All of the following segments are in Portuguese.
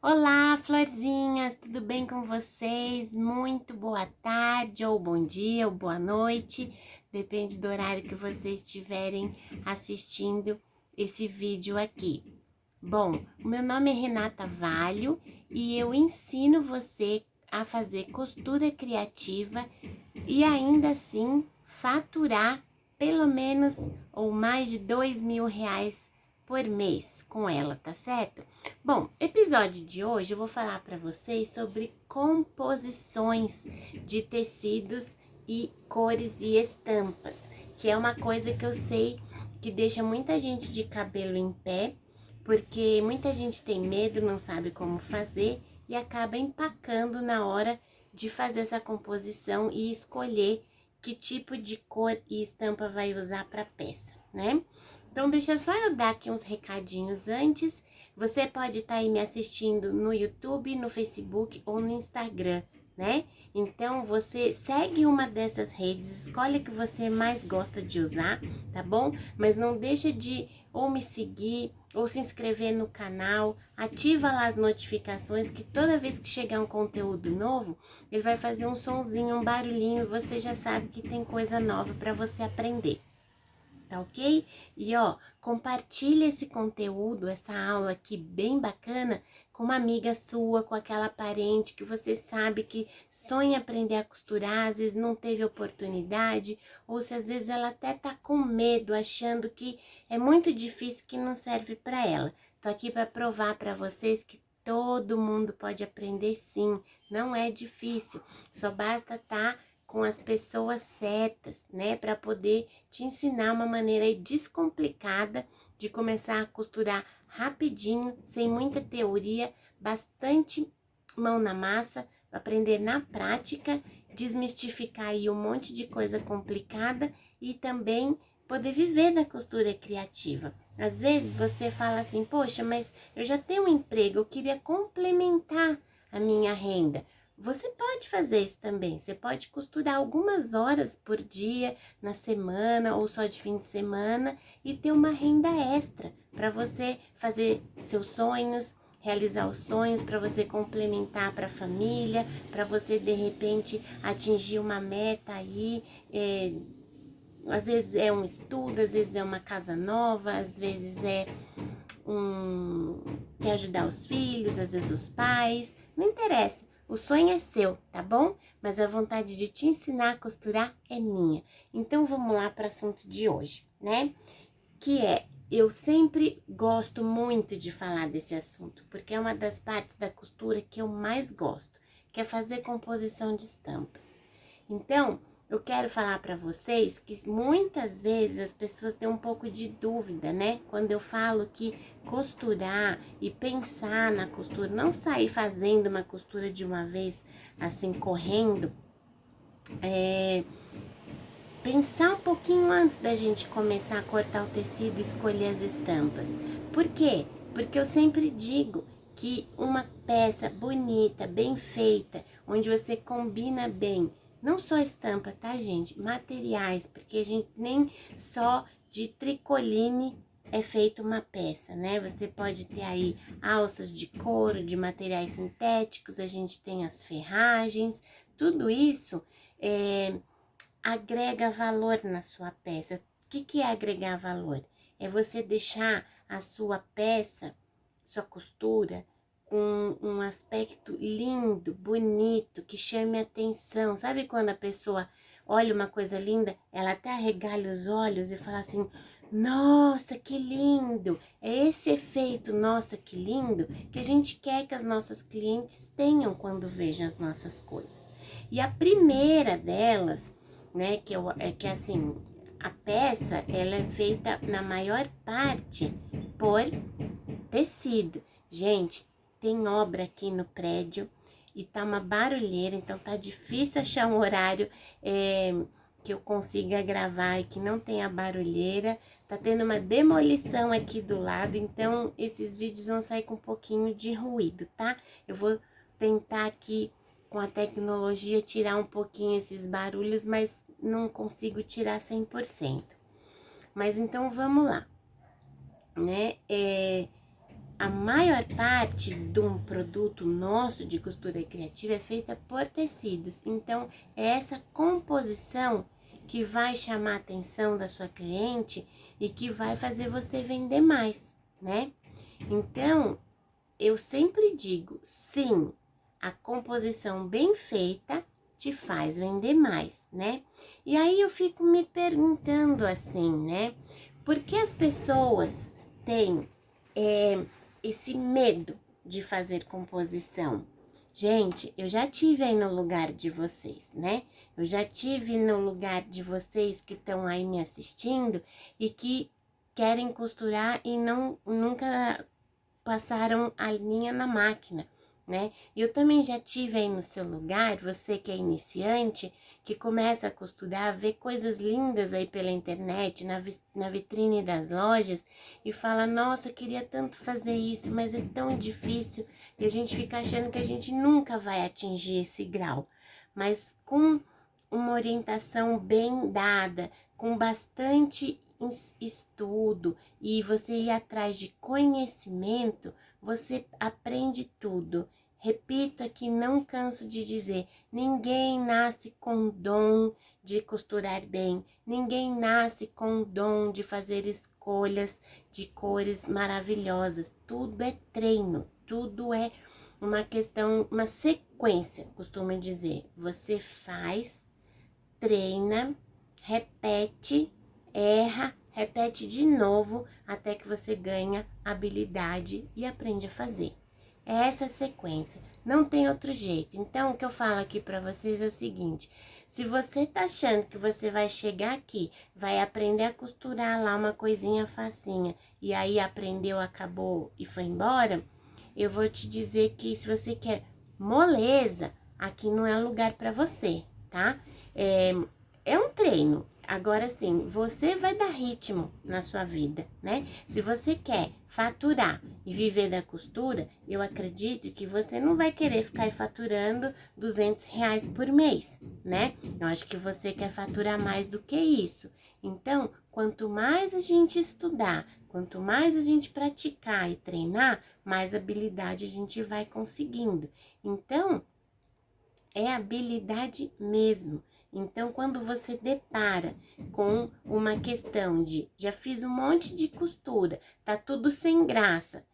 Olá, florzinhas, tudo bem com vocês? Muito boa tarde, ou bom dia, ou boa noite, depende do horário que vocês estiverem assistindo esse vídeo aqui. Bom, o meu nome é Renata Valho e eu ensino você a fazer costura criativa e ainda assim faturar pelo menos ou mais de R$ 2.000 por mês com ela, tá certo? Bom, episódio de hoje eu vou falar para vocês sobre composições de tecidos e cores e estampas, que é uma coisa que eu sei que deixa muita gente de cabelo em pé, porque muita gente tem medo, não sabe como fazer e acaba empacando na hora de fazer essa composição e escolher que tipo de cor e estampa vai usar para peça, né? Então, deixa só eu dar aqui uns recadinhos antes. Você pode estar aí me assistindo no YouTube, no Facebook ou no Instagram, né? Então, você segue uma dessas redes, escolhe a que você mais gosta de usar, tá bom? Mas não deixa de ou me seguir ou se inscrever no canal, ativa lá as notificações que toda vez que chegar um conteúdo novo, ele vai fazer um sonzinho, um barulhinho, você já sabe que tem coisa nova para você aprender. Tá ok? E ó, compartilha esse conteúdo, essa aula aqui bem bacana com uma amiga sua, com aquela parente que você sabe que sonha aprender a costurar, às vezes não teve oportunidade, ou se às vezes ela até tá com medo, achando que é muito difícil, que não serve para ela. Tô aqui para provar para vocês que todo mundo pode aprender sim, não é difícil, só basta com as pessoas certas, né, para poder te ensinar uma maneira descomplicada de começar a costurar rapidinho, sem muita teoria, bastante mão na massa, aprender na prática, desmistificar aí um monte de coisa complicada e também poder viver da costura criativa. Às vezes você fala assim, poxa, mas eu já tenho um emprego, eu queria complementar a minha renda. Você pode fazer isso também, você pode costurar algumas horas por dia, na semana ou só de fim de semana e ter uma renda extra para você fazer seus sonhos, realizar os sonhos, para você complementar para a família, para você de repente atingir uma meta aí, às vezes é um estudo, às vezes é uma casa nova, às vezes quer ajudar os filhos, às vezes os pais, não interessa. O sonho é seu, tá bom? Mas a vontade de te ensinar a costurar é minha. Então vamos lá para o assunto de hoje, né? Eu sempre gosto muito de falar desse assunto, porque é uma das partes da costura que eu mais gosto, que é fazer composição de estampas. Então, eu quero falar para vocês que muitas vezes as pessoas têm um pouco de dúvida, né? Quando eu falo que costurar e pensar na costura, não sair fazendo uma costura de uma vez, assim, correndo, pensar um pouquinho antes da gente começar a cortar o tecido e escolher as estampas. Por quê? Porque eu sempre digo que uma peça bonita, bem feita, onde você combina bem, não só estampa, tá, gente? Materiais, porque a gente nem só de tricoline é feita uma peça, né? Você pode ter aí alças de couro, de materiais sintéticos, a gente tem as ferragens, tudo isso agrega valor na sua peça. O que é agregar valor? É você deixar a sua peça, sua costura, com um aspecto lindo, bonito, que chame atenção. Sabe quando a pessoa olha uma coisa linda, ela até arregala os olhos e fala assim, nossa, que lindo! É esse efeito, nossa, que lindo, que a gente quer que as nossas clientes tenham quando vejam as nossas coisas. E a primeira delas, né, que assim, a peça, ela é feita na maior parte por tecido. Gente, tem obra aqui no prédio e tá uma barulheira, então tá difícil achar um horário que eu consiga gravar e que não tenha barulheira. Tá tendo uma demolição aqui do lado, então esses vídeos vão sair com um pouquinho de ruído, tá? Eu vou tentar aqui com a tecnologia tirar um pouquinho esses barulhos, mas não consigo tirar 100%. Mas então vamos lá, né? a maior parte de um produto nosso de costura criativa é feita por tecidos. Então, é essa composição que vai chamar a atenção da sua cliente e que vai fazer você vender mais, né? Então, eu sempre digo, sim, a composição bem feita te faz vender mais, né? E aí eu fico me perguntando assim, né? Por que as pessoas têm esse medo de fazer composição? Gente, eu já tive aí no lugar de vocês, né? Eu já tive no lugar de vocês que estão aí me assistindo e que querem costurar e nunca passaram a linha na máquina, né? Eu também já tive aí no seu lugar, você que é iniciante, que começa a costurar, vê coisas lindas aí pela internet, na vitrine das lojas, e fala, nossa, queria tanto fazer isso, mas é tão difícil, e a gente fica achando que a gente nunca vai atingir esse grau. Mas com uma orientação bem dada, com bastante estudo e você ir atrás de conhecimento, você aprende tudo. Repito aqui, não canso de dizer, ninguém nasce com dom de costurar bem, ninguém nasce com dom de fazer escolhas de cores maravilhosas. Tudo é treino, tudo é uma questão, uma sequência, costumo dizer. Você faz, treina, repete, erra, repete de novo até que você ganha habilidade e aprende a fazer. É essa sequência, não tem outro jeito. Então, o que eu falo aqui para vocês é o seguinte: se você tá achando que você vai chegar aqui, vai aprender a costurar lá uma coisinha facinha, e aí aprendeu, acabou e foi embora, eu vou te dizer que se você quer moleza, aqui não é lugar para você, tá? É um treino. Agora sim, você vai dar ritmo na sua vida, né? Se você quer faturar e viver da costura, eu acredito que você não vai querer ficar faturando R$ 200 por mês, né? Eu acho que você quer faturar mais do que isso. Então, quanto mais a gente estudar, quanto mais a gente praticar e treinar, mais habilidade a gente vai conseguindo. Então, é habilidade mesmo. Então, quando você depara com uma questão de já fiz um monte de costura, tá tudo sem graça.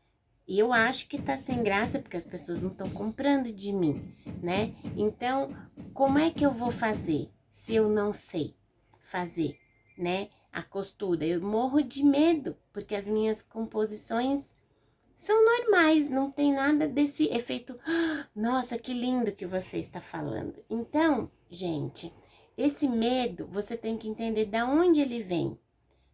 E eu acho que tá sem graça porque as pessoas não estão comprando de mim, né? Então, como é que eu vou fazer se eu não sei fazer, né? A costura. Eu morro de medo porque as minhas composições são normais, não tem nada desse efeito, nossa, que lindo que você está falando. Então, gente, esse medo, você tem que entender de onde ele vem,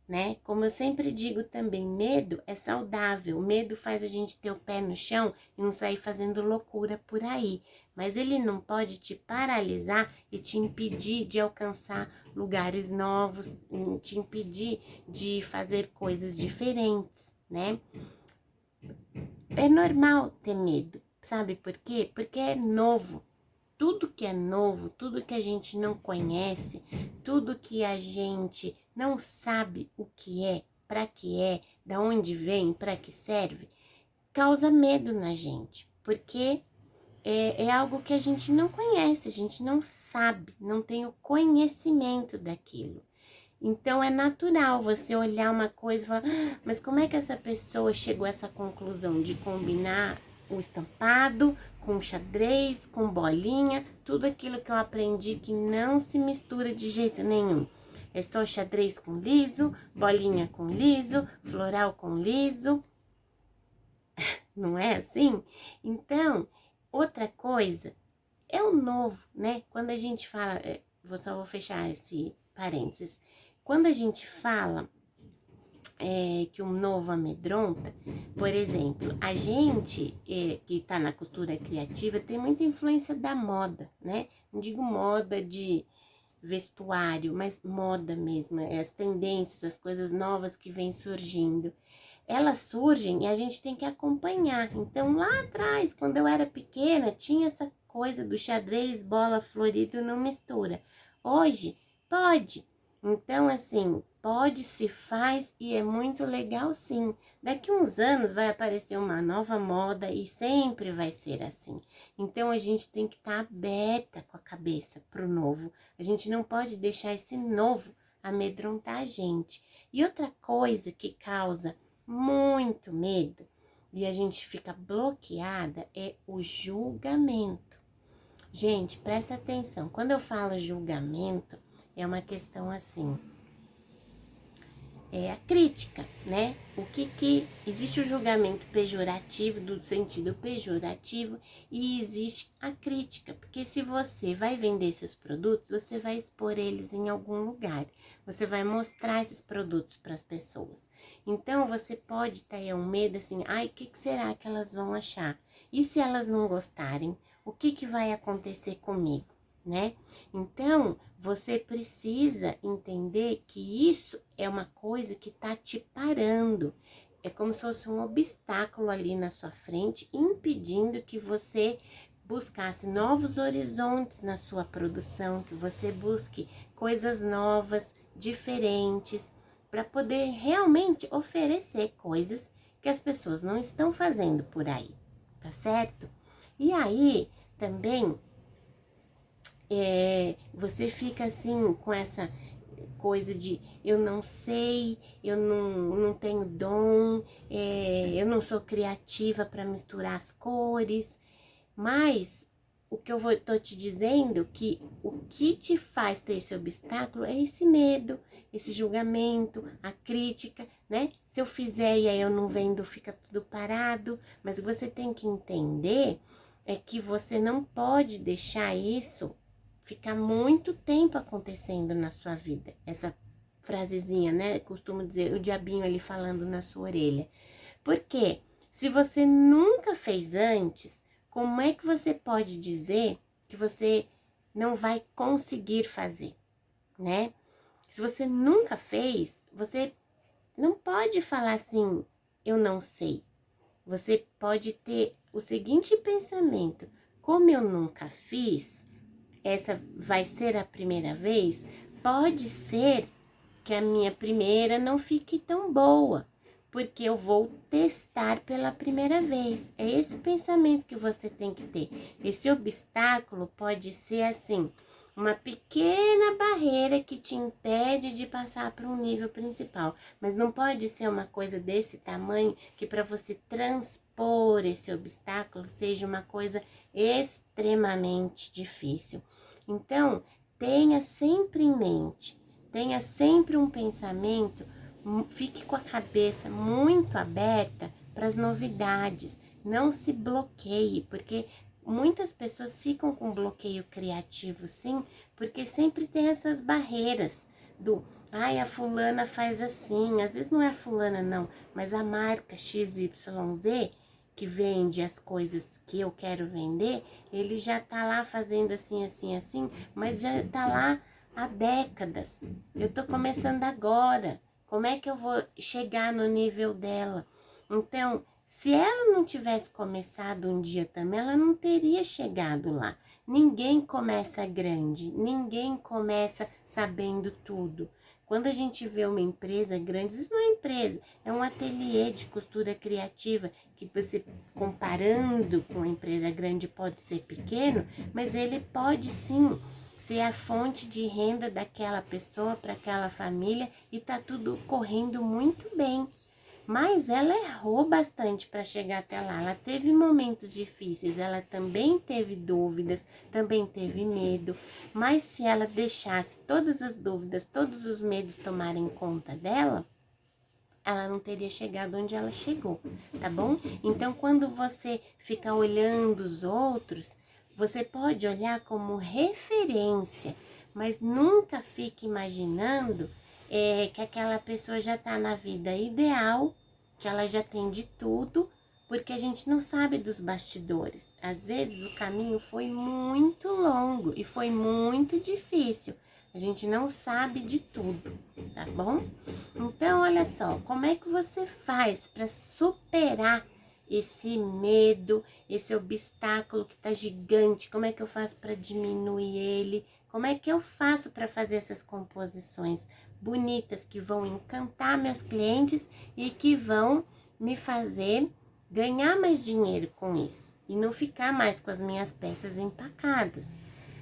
né? Como eu sempre digo também, medo é saudável, medo faz a gente ter o pé no chão e não sair fazendo loucura por aí, mas ele não pode te paralisar e te impedir de alcançar lugares novos, te impedir de fazer coisas diferentes, né? É normal ter medo, sabe por quê? Porque é novo. Tudo que é novo, tudo que a gente não conhece, tudo que a gente não sabe o que é, para que é, da onde vem, para que serve, causa medo na gente, porque é algo que a gente não conhece, a gente não sabe, não tem o conhecimento daquilo. Então é natural você olhar uma coisa e falar, mas como é que essa pessoa chegou a essa conclusão de combinar o estampado com xadrez, com bolinha, tudo aquilo que eu aprendi que não se mistura de jeito nenhum. É só xadrez com liso, bolinha com liso, floral com liso. Não é assim? Então, outra coisa é o novo, né? Quando a gente fala, só vou fechar esse parênteses. Quando a gente fala que um novo amedronta, por exemplo, a gente que tá na costura criativa tem muita influência da moda, né? Não digo moda de vestuário, mas moda mesmo, as tendências, as coisas novas que vêm surgindo. Elas surgem e a gente tem que acompanhar. Então, lá atrás, quando eu era pequena, tinha essa coisa do xadrez, bola florido, não mistura. Hoje, pode. Então, assim, pode, se faz e é muito legal sim. Daqui uns anos vai aparecer uma nova moda e sempre vai ser assim. Então a gente tem que estar aberta com a cabeça pro novo. A gente não pode deixar esse novo amedrontar a gente. E outra coisa que causa muito medo e a gente fica bloqueada é o julgamento. Gente, presta atenção. Quando eu falo julgamento, é uma questão assim, é a crítica, né? O que existe o julgamento pejorativo, do sentido pejorativo, e existe a crítica, porque se você vai vender seus produtos, você vai expor eles em algum lugar, você vai mostrar esses produtos para as pessoas. Então, você pode ter um medo assim, ai, o que será que elas vão achar? E se elas não gostarem, o que vai acontecer comigo, né? Então, você precisa entender que isso é uma coisa que tá te parando. É como se fosse um obstáculo ali na sua frente, impedindo que você buscasse novos horizontes na sua produção, que você busque coisas novas, diferentes, para poder realmente oferecer coisas que as pessoas não estão fazendo por aí, tá certo? E aí, também, você fica assim com essa coisa de eu não sei, eu não tenho dom, eu não sou criativa para misturar as cores, mas o que tô te dizendo que o que te faz ter esse obstáculo é esse medo, esse julgamento, a crítica, né? Se eu fizer e aí eu não vendo, fica tudo parado, mas você tem que entender é que você não pode deixar isso ficar muito tempo acontecendo na sua vida. Essa frasezinha, né? Costumo dizer, o diabinho ali falando na sua orelha. Porque se você nunca fez antes, como é que você pode dizer que você não vai conseguir fazer, né? Se você nunca fez, você não pode falar assim, eu não sei. Você pode ter o seguinte pensamento, como eu nunca fiz, essa vai ser a primeira vez, pode ser que a minha primeira não fique tão boa, porque eu vou testar pela primeira vez. É esse pensamento que você tem que ter. Esse obstáculo pode ser assim, uma pequena barreira que te impede de passar para um nível principal, mas não pode ser uma coisa desse tamanho que para você transpor esse obstáculo seja uma coisa extremamente difícil. Então, tenha sempre em mente, tenha sempre um pensamento, fique com a cabeça muito aberta para as novidades, não se bloqueie, porque muitas pessoas ficam com bloqueio criativo, sim, porque sempre tem essas barreiras do, ai, a fulana faz assim, às vezes não é a fulana não, mas a marca XYZ, que vende as coisas que eu quero vender, ele já tá lá fazendo assim, assim, assim, mas já tá lá há décadas. Eu tô começando agora. Como é que eu vou chegar no nível dela? Então, se ela não tivesse começado um dia também, ela não teria chegado lá. Ninguém começa grande, ninguém começa sabendo tudo. Quando a gente vê uma empresa grande, isso não é empresa, é um ateliê de costura criativa, que você, comparando com uma empresa grande, pode ser pequeno, mas ele pode sim ser a fonte de renda daquela pessoa, para aquela família, e tá tudo correndo muito bem. Mas ela errou bastante para chegar até lá. Ela teve momentos difíceis, ela também teve dúvidas, também teve medo. Mas se ela deixasse todas as dúvidas, todos os medos tomarem conta dela, ela não teria chegado onde ela chegou, tá bom? Então, quando você fica olhando os outros, você pode olhar como referência, mas nunca fique imaginando que aquela pessoa já tá na vida ideal, que ela já tem de tudo, porque a gente não sabe dos bastidores. Às vezes o caminho foi muito longo e foi muito difícil. A gente não sabe de tudo, tá bom? Então, olha só, como é que você faz para superar esse medo, esse obstáculo que tá gigante? Como é que eu faço para diminuir ele? Como é que eu faço para fazer essas composições? bonitas que vão encantar meus clientes e que vão me fazer ganhar mais dinheiro com isso e não ficar mais com as minhas peças empacadas.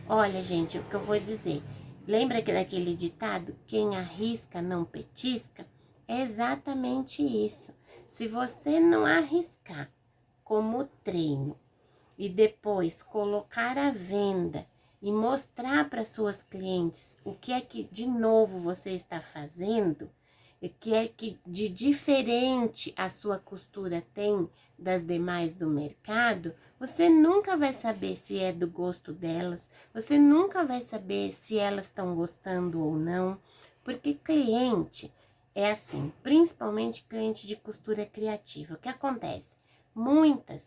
Olha, gente, o que eu vou dizer, lembra que daquele ditado, quem arrisca não petisca? É exatamente isso. Se você não arriscar como treino e depois colocar à venda e mostrar para suas clientes o que é que de novo você está fazendo, o que é que de diferente a sua costura tem das demais do mercado, você nunca vai saber se é do gosto delas, você nunca vai saber se elas estão gostando ou não, porque cliente é assim, principalmente cliente de costura criativa. O que acontece? Muitas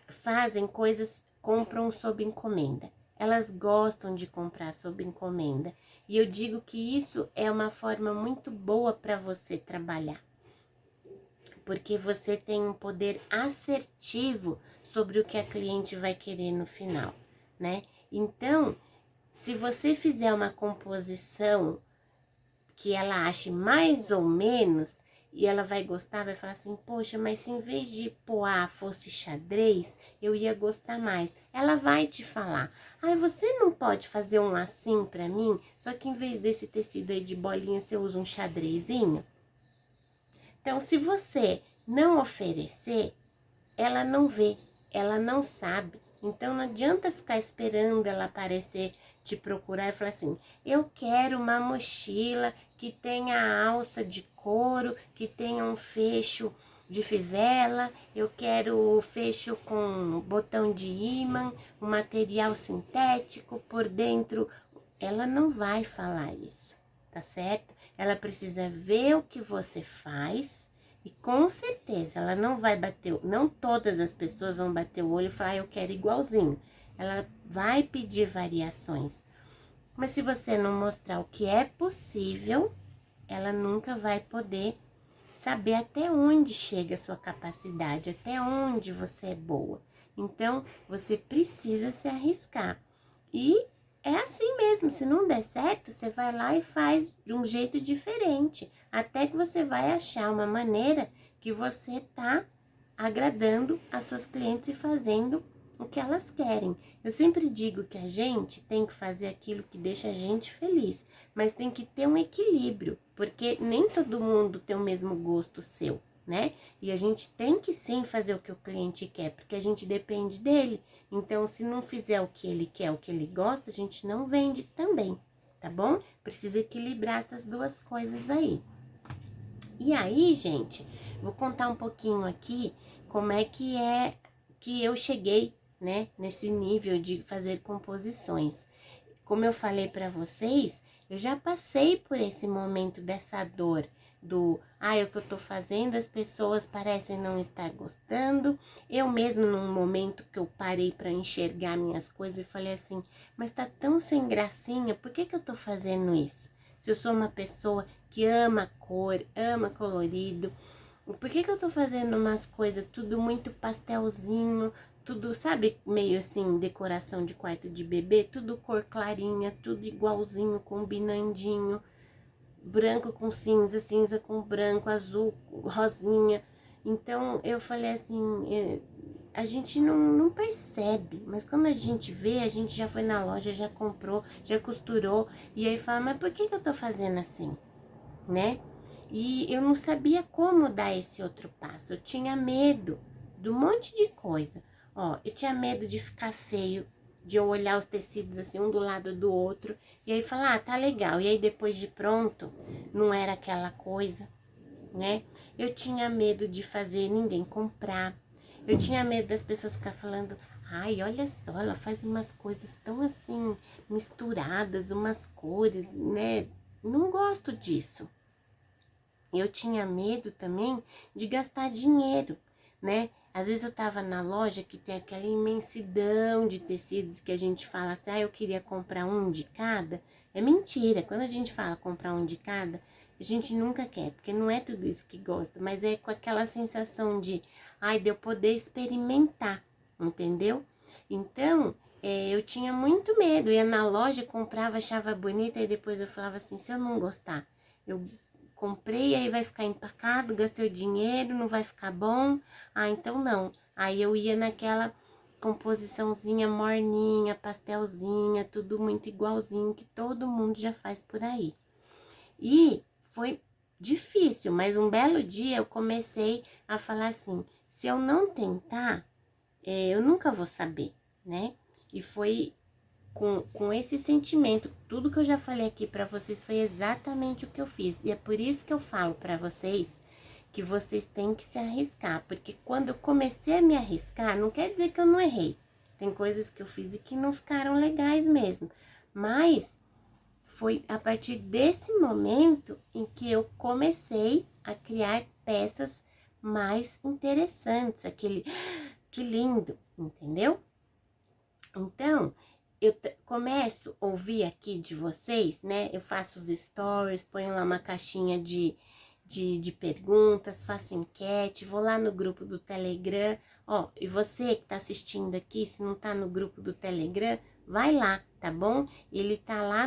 fazem coisas, compram sob encomenda. Elas gostam de comprar sob encomenda. E eu digo que isso é uma forma muito boa para você trabalhar. Porque você tem um poder assertivo sobre o que a cliente vai querer no final, né? Então, se você fizer uma composição que ela ache mais ou menos, e ela vai gostar, vai falar assim, poxa, mas se em vez de poá fosse xadrez, eu ia gostar mais. Ela vai te falar, você não pode fazer um assim pra mim, só que em vez desse tecido aí de bolinha, você usa um xadrezinho? Então, se você não oferecer, ela não vê, ela não sabe. Então, não adianta ficar esperando ela aparecer, te procurar e falar assim, eu quero uma mochila que tenha alça de couro, que tenha um fecho de fivela, eu quero fecho com botão de ímã, um material sintético por dentro. Ela não vai falar isso, tá certo? Ela precisa ver o que você faz. E com certeza, ela não vai bater, não todas as pessoas vão bater o olho e falar, eu quero igualzinho. Ela vai pedir variações. Mas se você não mostrar o que é possível, ela nunca vai poder saber até onde chega a sua capacidade, até onde você é boa. Então, você precisa se arriscar. E é assim mesmo, se não der certo, você vai lá e faz de um jeito diferente, até que você vai achar uma maneira que você tá agradando as suas clientes e fazendo o que elas querem. Eu sempre digo que a gente tem que fazer aquilo que deixa a gente feliz, mas tem que ter um equilíbrio, porque nem todo mundo tem o mesmo gosto seu, né? E a gente tem que sim fazer o que o cliente quer, porque a gente depende dele. Então, se não fizer o que ele quer, o que ele gosta, a gente não vende também, tá bom? Precisa equilibrar essas duas coisas aí. E aí, gente, vou contar um pouquinho aqui como é que eu cheguei, né, nesse nível de fazer composições. Como eu falei para vocês, eu já passei por esse momento dessa dor do, o que eu tô fazendo, as pessoas parecem não estar gostando. Eu mesmo, num momento que eu parei para enxergar minhas coisas e falei assim, mas tá tão sem gracinha, por que eu tô fazendo isso? Se eu sou uma pessoa que ama cor, ama colorido, por que eu tô fazendo umas coisas tudo muito pastelzinho, tudo, sabe, meio assim, decoração de quarto de bebê, tudo cor clarinha, tudo igualzinho, combinandinho, branco com cinza, cinza com branco, azul, rosinha. Então, eu falei assim, a gente não percebe, mas quando a gente vê, a gente já foi na loja, já comprou, já costurou, e aí fala, mas por que eu tô fazendo assim, né? E eu não sabia como dar esse outro passo, eu tinha medo de um monte de coisa. Ó, eu tinha medo de ficar feio, de eu olhar os tecidos assim, um do lado do outro, e aí falar, tá legal. E aí depois de pronto, não era aquela coisa, né? Eu tinha medo de fazer ninguém comprar. Eu tinha medo das pessoas ficar falando, ai, olha só, ela faz umas coisas tão assim, misturadas, umas cores, né? Não gosto disso. Eu tinha medo também de gastar dinheiro, né? Às vezes eu tava na loja que tem aquela imensidão de tecidos que a gente fala assim, eu queria comprar um de cada. É mentira, quando a gente fala comprar um de cada, a gente nunca quer, porque não é tudo isso que gosta, mas é com aquela sensação de eu poder experimentar, entendeu? Então, eu tinha muito medo, ia na loja, comprava, achava bonita, e depois eu falava assim, se eu não gostar, eu comprei, aí vai ficar empacado, gastei o dinheiro, não vai ficar bom, então não. Aí eu ia naquela composiçãozinha morninha, pastelzinha, tudo muito igualzinho, que todo mundo já faz por aí. E foi difícil, mas um belo dia eu comecei a falar assim, se eu não tentar, eu nunca vou saber, né? E foi com esse sentimento, tudo que eu já falei aqui para vocês foi exatamente o que eu fiz. E é por isso que eu falo para vocês que vocês têm que se arriscar, porque quando eu comecei a me arriscar, não quer dizer que eu não errei. Tem coisas que eu fiz e que não ficaram legais mesmo, mas foi a partir desse momento em que eu comecei a criar peças mais interessantes, aquele que lindo, entendeu? Então, eu começo a ouvir aqui de vocês, né? Eu faço os stories, ponho lá uma caixinha de perguntas, faço enquete, vou lá no grupo do Telegram. Ó, e você que tá assistindo aqui, se não tá no grupo do Telegram, vai lá, tá bom? Ele tá lá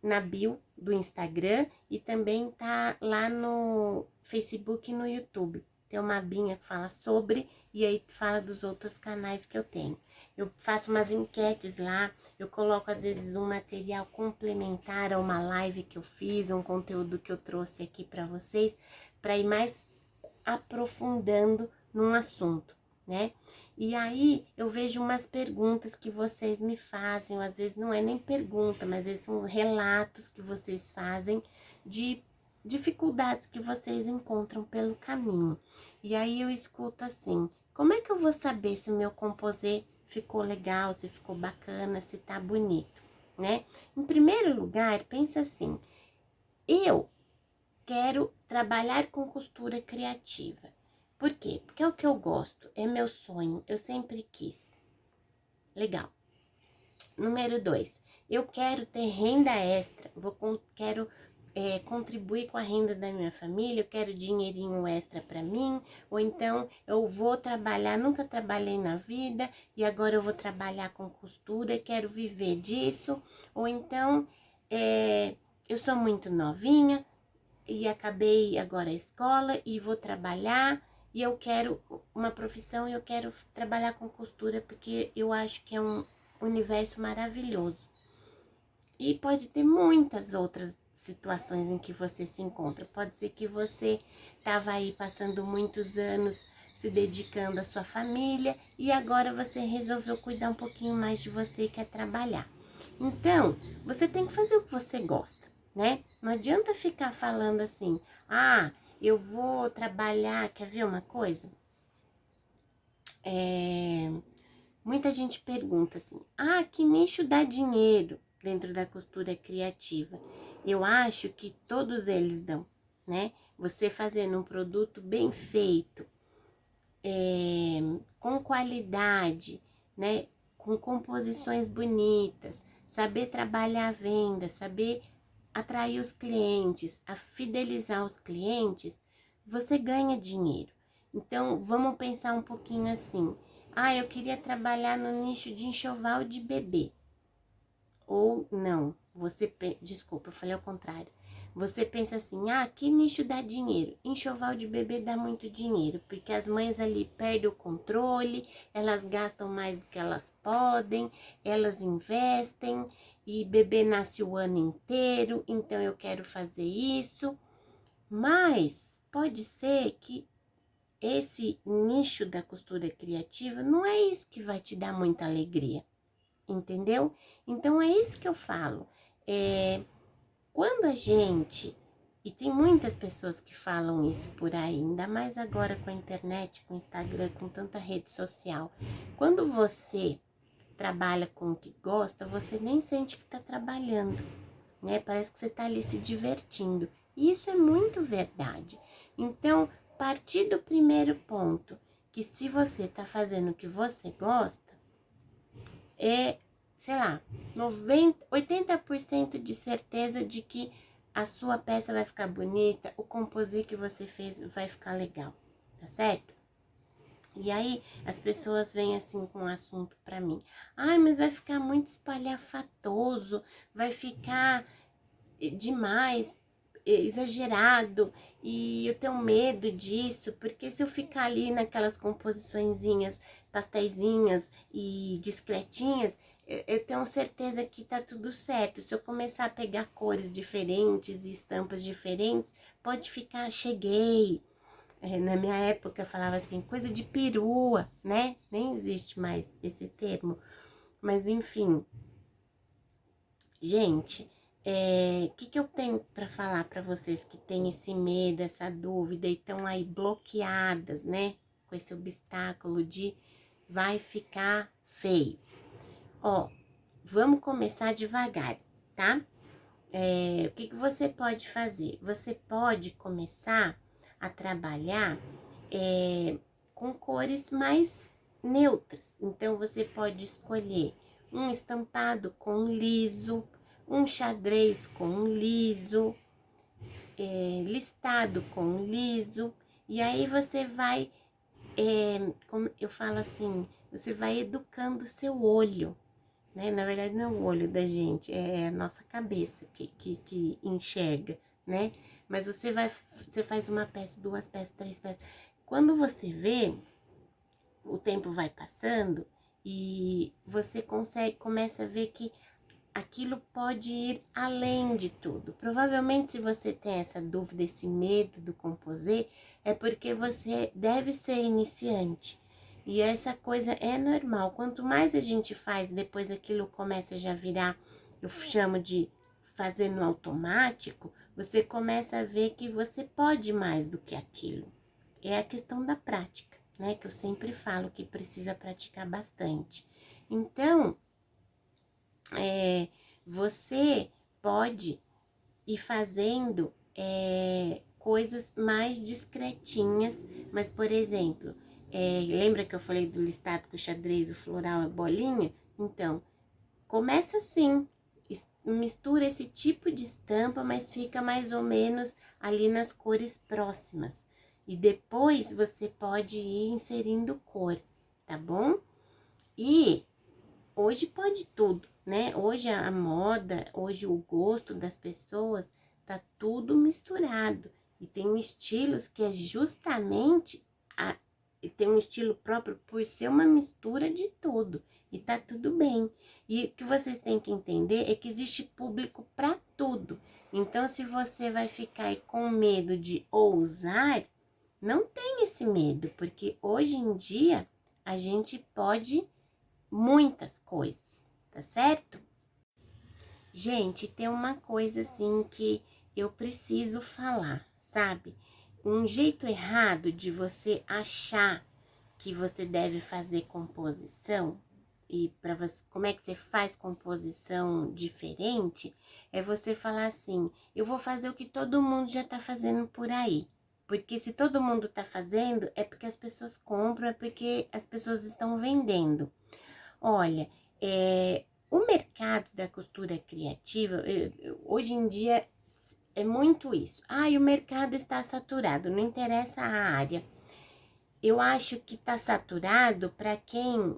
na bio do Instagram e também tá lá no Facebook e no YouTube. Tem uma abinha que fala sobre e aí fala dos outros canais que eu tenho. Eu faço umas enquetes lá, eu coloco às vezes um material complementar a uma live que eu fiz, um conteúdo que eu trouxe aqui para vocês, para ir mais aprofundando num assunto, né? E aí eu vejo umas perguntas que vocês me fazem, ou às vezes não é nem pergunta, mas às vezes são relatos que vocês fazem de dificuldades que vocês encontram pelo caminho. E aí eu escuto assim, como é que eu vou saber se o meu composê ficou legal, se ficou bacana, se tá bonito, né? Em primeiro lugar, pensa assim, eu quero trabalhar com costura criativa. Por quê? Porque é o que eu gosto, é meu sonho, eu sempre quis. Legal. Número 2, eu quero ter renda extra, quero contribuir com a renda da minha família, eu quero dinheirinho extra para mim, ou então eu vou trabalhar, nunca trabalhei na vida e agora eu vou trabalhar com costura, quero viver disso, ou então eu sou muito novinha, e acabei agora a escola e vou trabalhar e eu quero uma profissão e eu quero trabalhar com costura porque eu acho que é um universo maravilhoso. E pode ter muitas outras situações em que você se encontra. Pode ser que você estava aí passando muitos anos se dedicando à sua família e agora você resolveu cuidar um pouquinho mais de você e quer trabalhar. Então, você tem que fazer o que você gosta, né? Não adianta ficar falando assim, eu vou trabalhar, quer ver uma coisa? Muita gente pergunta assim, que nicho dá dinheiro dentro da costura criativa? Eu acho que todos eles dão, né? Você fazendo um produto bem feito, com qualidade, né? Com composições bonitas, saber trabalhar a venda, saber atrair os clientes, a fidelizar os clientes, você ganha dinheiro. Então, vamos pensar um pouquinho assim. Eu queria trabalhar no nicho de enxoval de bebê. Ou não, desculpa, eu falei ao contrário. Você pensa assim, que nicho dá dinheiro? Enxoval de bebê dá muito dinheiro, porque as mães ali perdem o controle, elas gastam mais do que elas podem, elas investem, e bebê nasce o ano inteiro, então eu quero fazer isso. Mas pode ser que esse nicho da costura criativa não é isso que vai te dar muita alegria, entendeu? Então é isso que eu falo. Quando a gente, e tem muitas pessoas que falam isso por aí, ainda mais agora com a internet, com o Instagram, com tanta rede social. Quando você trabalha com o que gosta, você nem sente que tá trabalhando, né? Parece que você tá ali se divertindo. E isso é muito verdade. Então, partir do primeiro ponto, que se você tá fazendo o que você gosta, sei lá, 80% de certeza de que a sua peça vai ficar bonita, o composite que você fez vai ficar legal, tá certo? E aí, as pessoas vêm assim com um assunto pra mim. Ai, mas vai ficar muito espalhafatoso, vai ficar demais, exagerado, e eu tenho medo disso, porque se eu ficar ali naquelas composiçõezinhas, pasteizinhas e discretinhas, eu tenho certeza que tá tudo certo. Se eu começar a pegar cores diferentes e estampas diferentes, pode ficar, cheguei. Na minha época eu falava assim, coisa de perua, né? Nem existe mais esse termo. Mas enfim, gente, que eu tenho para falar para vocês que têm esse medo, essa dúvida e estão aí bloqueadas, né? Com esse obstáculo de vai ficar feio. Ó, vamos começar devagar, tá? O que você pode fazer? Você pode começar a trabalhar com cores mais neutras. Então, você pode escolher um estampado com liso, um xadrez com liso, listado com liso. E aí você vai, como eu falo assim, você vai educando o seu olho, né? Na verdade, não é o olho da gente, é a nossa cabeça que enxerga, né? Mas você faz uma peça, duas peças, três peças. Quando você vê, o tempo vai passando e você começa a ver que aquilo pode ir além de tudo. Provavelmente, se você tem essa dúvida, esse medo do composer, é porque você deve ser iniciante. E essa coisa é normal. Quanto mais a gente faz, depois aquilo começa já a virar, eu chamo de fazer no automático, você começa a ver que você pode mais do que aquilo. É a questão da prática, né? Que eu sempre falo que precisa praticar bastante. Então, você pode ir fazendo coisas mais discretinhas, mas, por exemplo, lembra que eu falei do listado com o xadrez, o floral, a bolinha? Então, começa assim, mistura esse tipo de estampa, mas fica mais ou menos ali nas cores próximas. E depois você pode ir inserindo cor, tá bom? E hoje pode tudo, né? Hoje a moda, hoje o gosto das pessoas tá tudo misturado. E tem estilos que é justamente tem um estilo próprio por ser uma mistura de tudo. E tá tudo bem. E o que vocês têm que entender é que existe público para tudo. Então, se você vai ficar aí com medo de ousar, não tem esse medo, porque hoje em dia a gente pode muitas coisas, tá certo? Gente, tem uma coisa assim que eu preciso falar, sabe? Um jeito errado de você achar que você deve fazer composição e para você, como é que você faz composição diferente, é você falar assim: eu vou fazer o que todo mundo já tá fazendo por aí. Porque se todo mundo tá fazendo, é porque as pessoas compram, é porque as pessoas estão vendendo. Olha, o mercado da costura criativa, hoje em dia é muito isso. O mercado está saturado, não interessa a área. Eu acho que está saturado para quem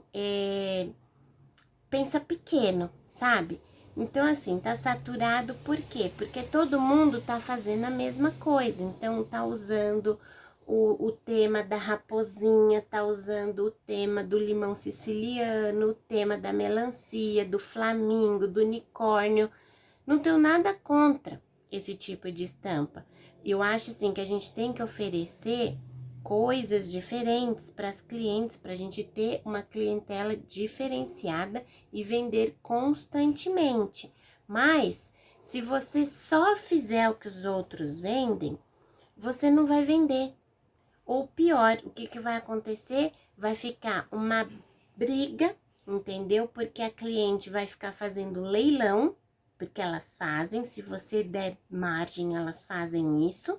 pensa pequeno, sabe? Então, assim, tá saturado por quê? Porque todo mundo tá fazendo a mesma coisa. Então, tá usando o tema da raposinha, tá usando o tema do limão siciliano, o tema da melancia, do flamingo, do unicórnio. Não tenho nada contra esse tipo de estampa. Eu acho, assim, que a gente tem que oferecer coisas diferentes para as clientes, para a gente ter uma clientela diferenciada e vender constantemente. Mas, se você só fizer o que os outros vendem, você não vai vender. Ou pior, o que vai acontecer? Vai ficar uma briga, entendeu? Porque a cliente vai ficar fazendo leilão, porque elas fazem, se você der margem, elas fazem isso.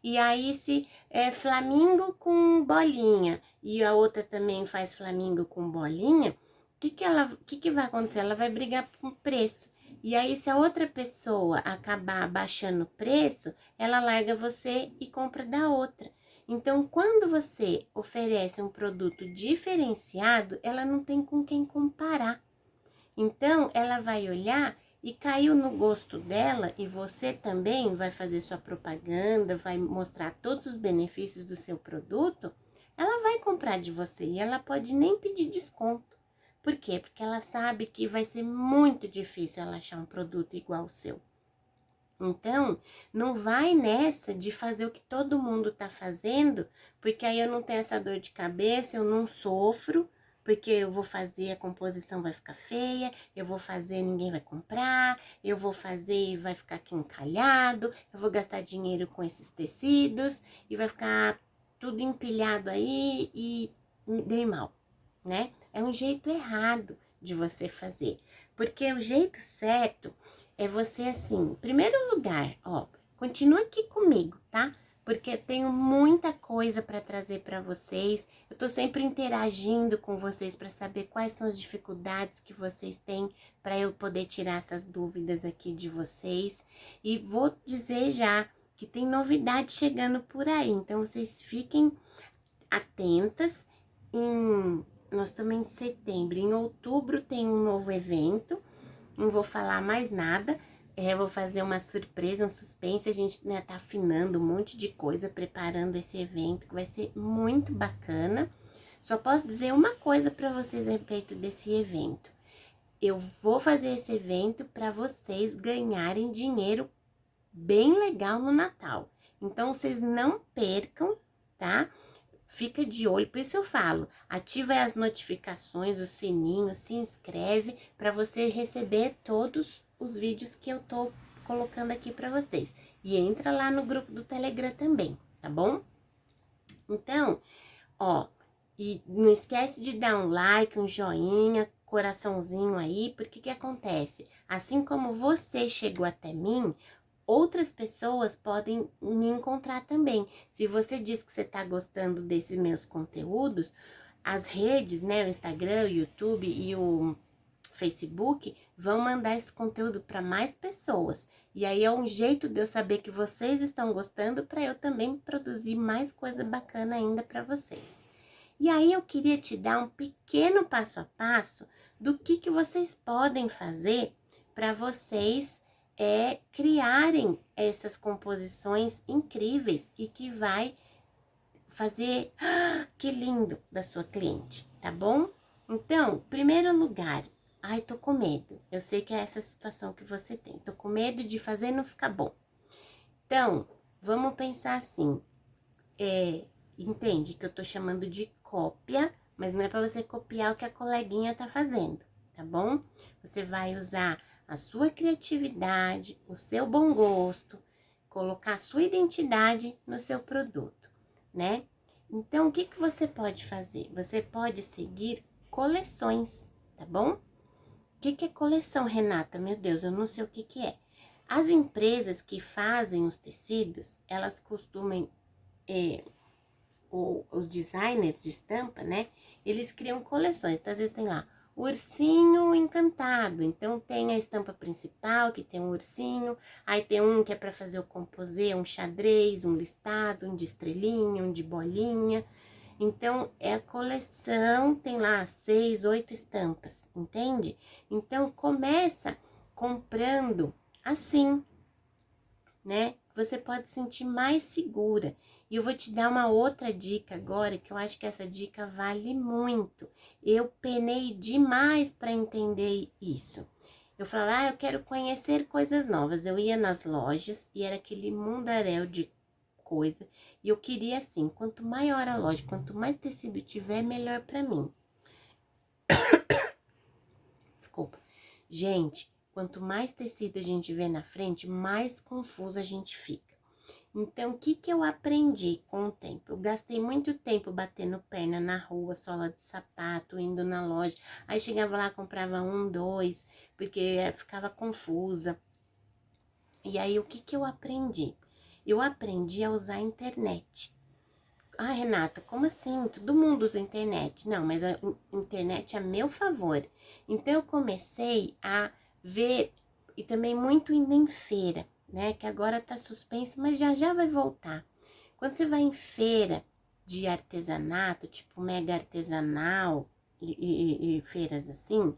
E aí, se é flamingo com bolinha e a outra também faz flamingo com bolinha, o que vai acontecer? Ela vai brigar por preço. E aí, se a outra pessoa acabar baixando o preço, ela larga você e compra da outra. Então, quando você oferece um produto diferenciado, ela não tem com quem comparar. Então, ela vai olhar e caiu no gosto dela, e você também vai fazer sua propaganda, vai mostrar todos os benefícios do seu produto, ela vai comprar de você e ela pode nem pedir desconto. Por quê? Porque ela sabe que vai ser muito difícil ela achar um produto igual ao seu. Então, não vai nessa de fazer o que todo mundo tá fazendo, porque aí eu não tenho essa dor de cabeça, eu não sofro, porque eu vou fazer, a composição vai ficar feia, eu vou fazer, ninguém vai comprar, eu vou fazer e vai ficar aqui encalhado, eu vou gastar dinheiro com esses tecidos e vai ficar tudo empilhado aí e me dei mal, né? É um jeito errado de você fazer, porque o jeito certo é você assim, em primeiro lugar, ó, continua aqui comigo, tá? Porque eu tenho muita coisa para trazer para vocês. Eu tô sempre interagindo com vocês para saber quais são as dificuldades que vocês têm para eu poder tirar essas dúvidas aqui de vocês. E vou dizer já que tem novidade chegando por aí, então vocês fiquem atentas. Nós estamos em setembro, em outubro tem um novo evento. Não vou falar mais nada, vou fazer uma surpresa, um suspense, a gente, né, tá afinando um monte de coisa, preparando esse evento, que vai ser muito bacana. Só posso dizer uma coisa para vocês a respeito desse evento. Eu vou fazer esse evento para vocês ganharem dinheiro bem legal no Natal. Então, vocês não percam, tá? Fica de olho, por isso eu falo, ativa as notificações, o sininho, se inscreve para você receber todos os vídeos que eu tô colocando aqui para vocês. E entra lá no grupo do Telegram também, tá bom? Então, ó, e não esquece de dar um like, um joinha, coraçãozinho aí, porque que acontece? Assim como você chegou até mim, outras pessoas podem me encontrar também. Se você diz que você tá gostando desses meus conteúdos, as redes, né, o Instagram, o YouTube e o Facebook vão mandar esse conteúdo para mais pessoas. E aí é um jeito de eu saber que vocês estão gostando para eu também produzir mais coisa bacana ainda para vocês. E aí eu queria te dar um pequeno passo a passo do que vocês podem fazer para vocês criarem essas composições incríveis e que vai fazer que lindo da sua cliente, tá bom? Então, primeiro lugar, ai, tô com medo. Eu sei que é essa situação que você tem. Tô com medo de fazer e não ficar bom. Então, vamos pensar assim, entende que eu tô chamando de cópia, mas não é para você copiar o que a coleguinha tá fazendo, tá bom? Você vai usar a sua criatividade, o seu bom gosto, colocar a sua identidade no seu produto, né? Então, o que você pode fazer? Você pode seguir coleções, tá bom? O que é coleção, Renata? Meu Deus, eu não sei o que é. As empresas que fazem os tecidos, elas costumam os designers de estampa, né? Eles criam coleções. Então, às vezes tem lá ursinho encantado. Então, tem a estampa principal, que tem um ursinho. Aí tem um que é para fazer o composê, um xadrez, um listado, um de estrelinha, um de bolinha. Então, é a coleção, tem lá 6, 8 estampas, entende? Então, começa comprando assim, né? Você pode se sentir mais segura. E eu vou te dar uma outra dica agora, que eu acho que essa dica vale muito. Eu penei demais para entender isso. Eu falava, eu quero conhecer coisas novas. Eu ia nas lojas e era aquele mundaréu de coisa. E eu queria assim, quanto maior a loja, quanto mais tecido tiver, melhor para mim. Desculpa. Gente, quanto mais tecido a gente vê na frente, mais confuso a gente fica. Então, o que eu aprendi com o tempo? Eu gastei muito tempo batendo perna na rua, sola de sapato, indo na loja. Aí chegava lá, comprava um, dois, porque ficava confusa. E aí, o que eu aprendi? Eu aprendi a usar a internet. Ah, Renata, como assim? Todo mundo usa a internet. Não, mas a internet é a meu favor. Então, eu comecei a ver, e também muito indo em feira, né? Que agora tá suspenso, mas já vai voltar. Quando você vai em feira de artesanato, tipo mega artesanal e feiras assim,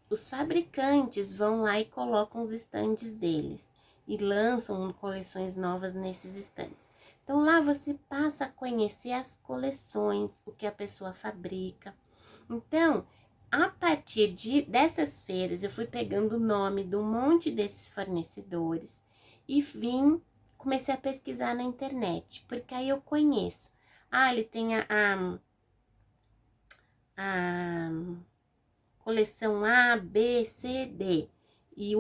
os fabricantes vão lá e colocam os estandes deles e lançam coleções novas nesses estandes. Então lá você passa a conhecer as coleções, o que a pessoa fabrica. Então, a partir dessas feiras, eu fui pegando o nome de um monte desses fornecedores e comecei a pesquisar na internet, porque aí eu conheço. Ele tem a coleção A, B, C, D. E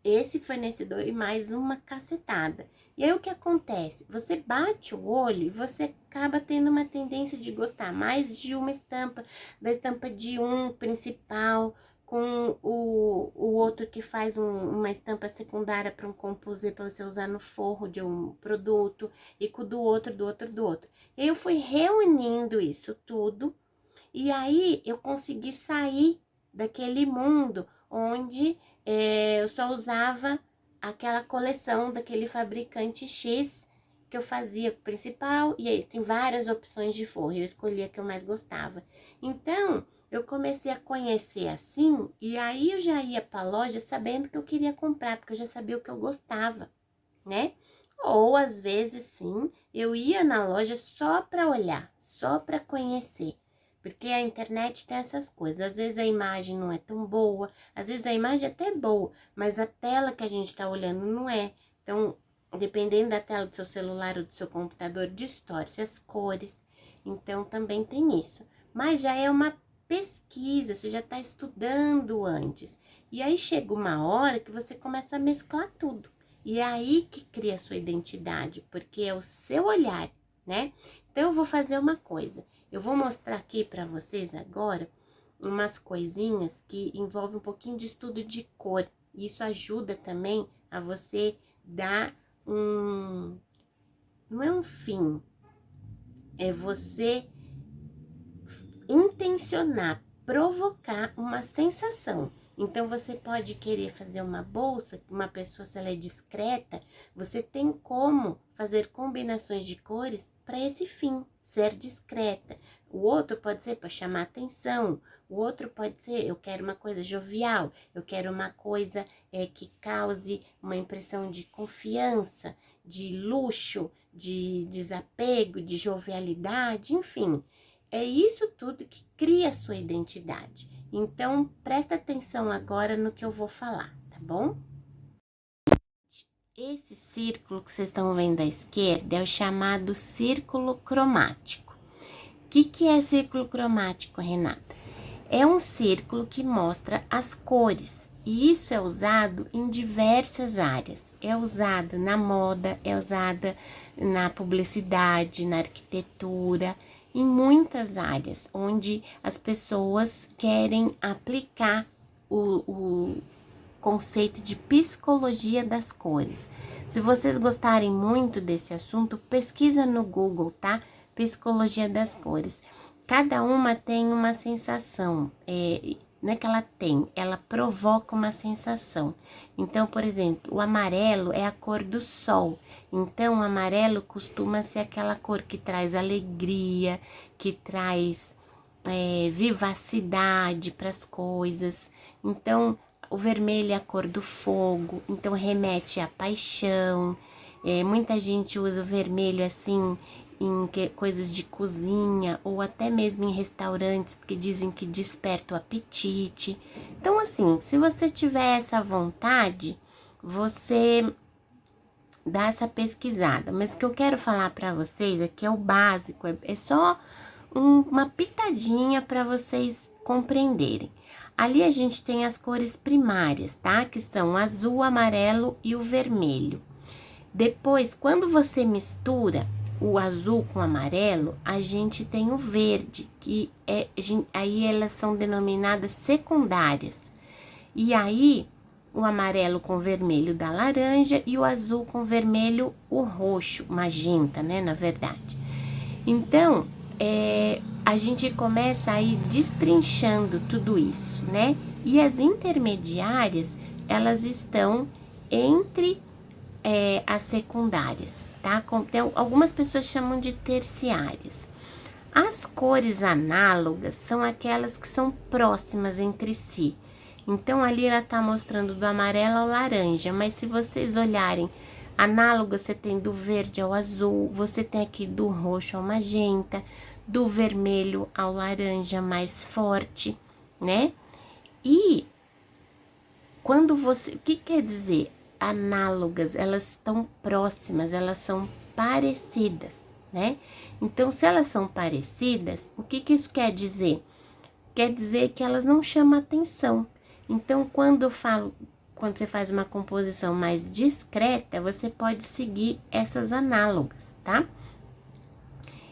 esse fornecedor e mais uma cacetada. E aí o que acontece? Você bate o olho e você acaba tendo uma tendência de gostar mais de uma estampa, da estampa de um principal, com o outro que faz uma estampa secundária para um composê para você usar no forro de um produto, e com do outro. E eu fui reunindo isso tudo, e aí eu consegui sair daquele mundo onde eu só usava aquela coleção daquele fabricante X que eu fazia principal, e aí tem várias opções de forro, eu escolhi a que eu mais gostava. Então, eu comecei a conhecer assim, e aí eu já ia pra loja sabendo que eu queria comprar, porque eu já sabia o que eu gostava, né? Ou às vezes sim, eu ia na loja só pra olhar, só pra conhecer. Porque a internet tem essas coisas, às vezes a imagem não é tão boa, às vezes a imagem é até boa, mas a tela que a gente tá olhando não é. Então, dependendo da tela do seu celular ou do seu computador, distorce as cores. Então, também tem isso. Mas já é uma pesquisa, você já tá estudando antes. E aí chega uma hora que você começa a mesclar tudo. E é aí que cria a sua identidade, porque é o seu olhar, né? Então, eu vou fazer uma coisa. Eu vou mostrar aqui para vocês agora umas coisinhas que envolvem um pouquinho de estudo de cor. Isso ajuda também a você dar não é um fim, é você intencionar, provocar uma sensação. Então, você pode querer fazer uma bolsa, uma pessoa, se ela é discreta, você tem como fazer combinações de cores para esse fim, ser discreta. O outro pode ser para chamar atenção, o outro pode ser, eu quero uma coisa jovial, eu quero uma coisa que cause uma impressão de confiança, de luxo, de desapego, de jovialidade, enfim. É isso tudo que cria a sua identidade. Então, presta atenção agora no que eu vou falar, tá bom? Esse círculo que vocês estão vendo à esquerda é o chamado círculo cromático. O que é círculo cromático, Renata? É um círculo que mostra as cores. E isso é usado em diversas áreas. É usado na moda, é usado na publicidade, na arquitetura, em muitas áreas, onde as pessoas querem aplicar o conceito de psicologia das cores. Se vocês gostarem muito desse assunto, pesquisa no Google, tá? Psicologia das cores. Cada uma tem uma sensação, não é que ela tem, ela provoca uma sensação. Então, por exemplo, o amarelo é a cor do sol. Então, o amarelo costuma ser aquela cor que traz alegria, que traz vivacidade para as coisas. Então, o vermelho é a cor do fogo, então remete à paixão. Muita gente usa o vermelho assim em coisas de cozinha ou até mesmo em restaurantes, porque dizem que desperta o apetite. Então, assim, se você tiver essa vontade, você dá essa pesquisada. Mas o que eu quero falar para vocês é que é o básico, é só uma pitadinha para vocês compreenderem. Ali a gente tem as cores primárias, tá? Que são o azul, o amarelo e o vermelho. Depois, quando você mistura o azul com o amarelo, a gente tem o verde, que aí elas são denominadas secundárias. E aí, o amarelo com vermelho dá laranja e o azul com vermelho o roxo, magenta, né, na verdade. Então, a gente começa a ir destrinchando tudo isso, né? E as intermediárias, elas estão entre as secundárias. tá? Algumas pessoas chamam de terciárias. As cores análogas são aquelas que são próximas entre si. Então, ali ela tá mostrando do amarelo ao laranja, mas se vocês olharem, análoga você tem do verde ao azul, você tem aqui do roxo ao magenta, do vermelho ao laranja mais forte, né? E quando você... O que quer dizer análogas? Elas estão próximas, elas são parecidas, né? Então, se elas são parecidas, o que isso quer dizer? Quer dizer que elas não chamam atenção. Então, quando você faz uma composição mais discreta, você pode seguir essas análogas, tá?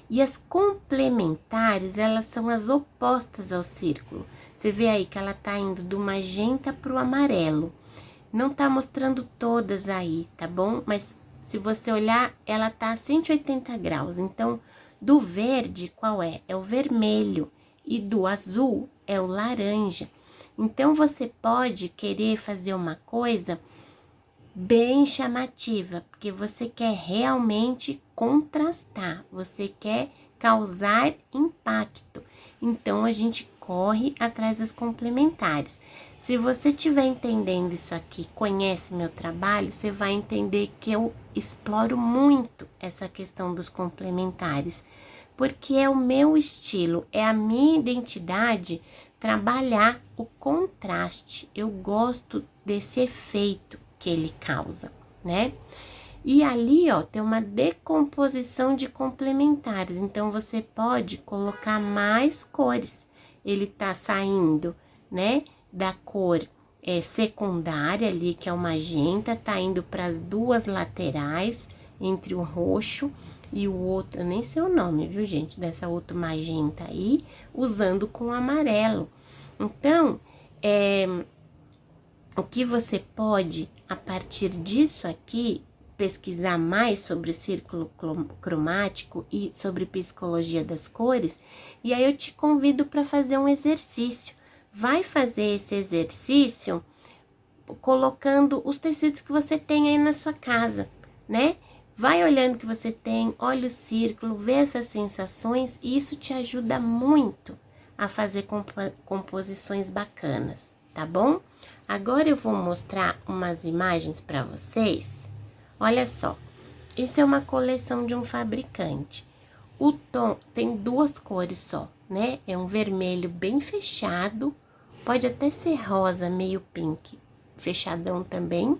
E as complementares, elas são as opostas ao círculo. Você vê aí que ela tá indo do magenta pro amarelo. Não tá mostrando todas aí, tá bom? Mas se você olhar, ela tá a 180 graus. Então, do verde, qual é? É o vermelho. E do azul, é o laranja. Então, você pode querer fazer uma coisa bem chamativa, porque você quer realmente contrastar, você quer causar impacto. Então, a gente corre atrás das complementares. Se você estiver entendendo isso aqui, conhece meu trabalho, você vai entender que eu exploro muito essa questão dos complementares, porque é o meu estilo, é a minha identidade trabalhar o contraste. Eu gosto desse efeito que ele causa, né? E ali, ó, tem uma decomposição de complementares, então você pode colocar mais cores. Ele tá saindo, né, da cor secundária ali, que é o magenta, tá indo para as duas laterais, entre o roxo e o outro, eu nem sei o nome, viu, gente, dessa outro magenta aí, usando com o amarelo. Então, o que você pode, a partir disso aqui, pesquisar mais sobre círculo cromático e sobre psicologia das cores, e aí eu te convido para fazer um exercício. Vai fazer esse exercício colocando os tecidos que você tem aí na sua casa, né? Vai olhando o que você tem, olha o círculo, vê essas sensações, e isso te ajuda muito a fazer composições bacanas, tá bom? Agora eu vou mostrar umas imagens para vocês. Olha só, isso é uma coleção de um fabricante. O tom tem duas cores só, né? É um vermelho bem fechado, pode até ser rosa, meio pink, fechadão também,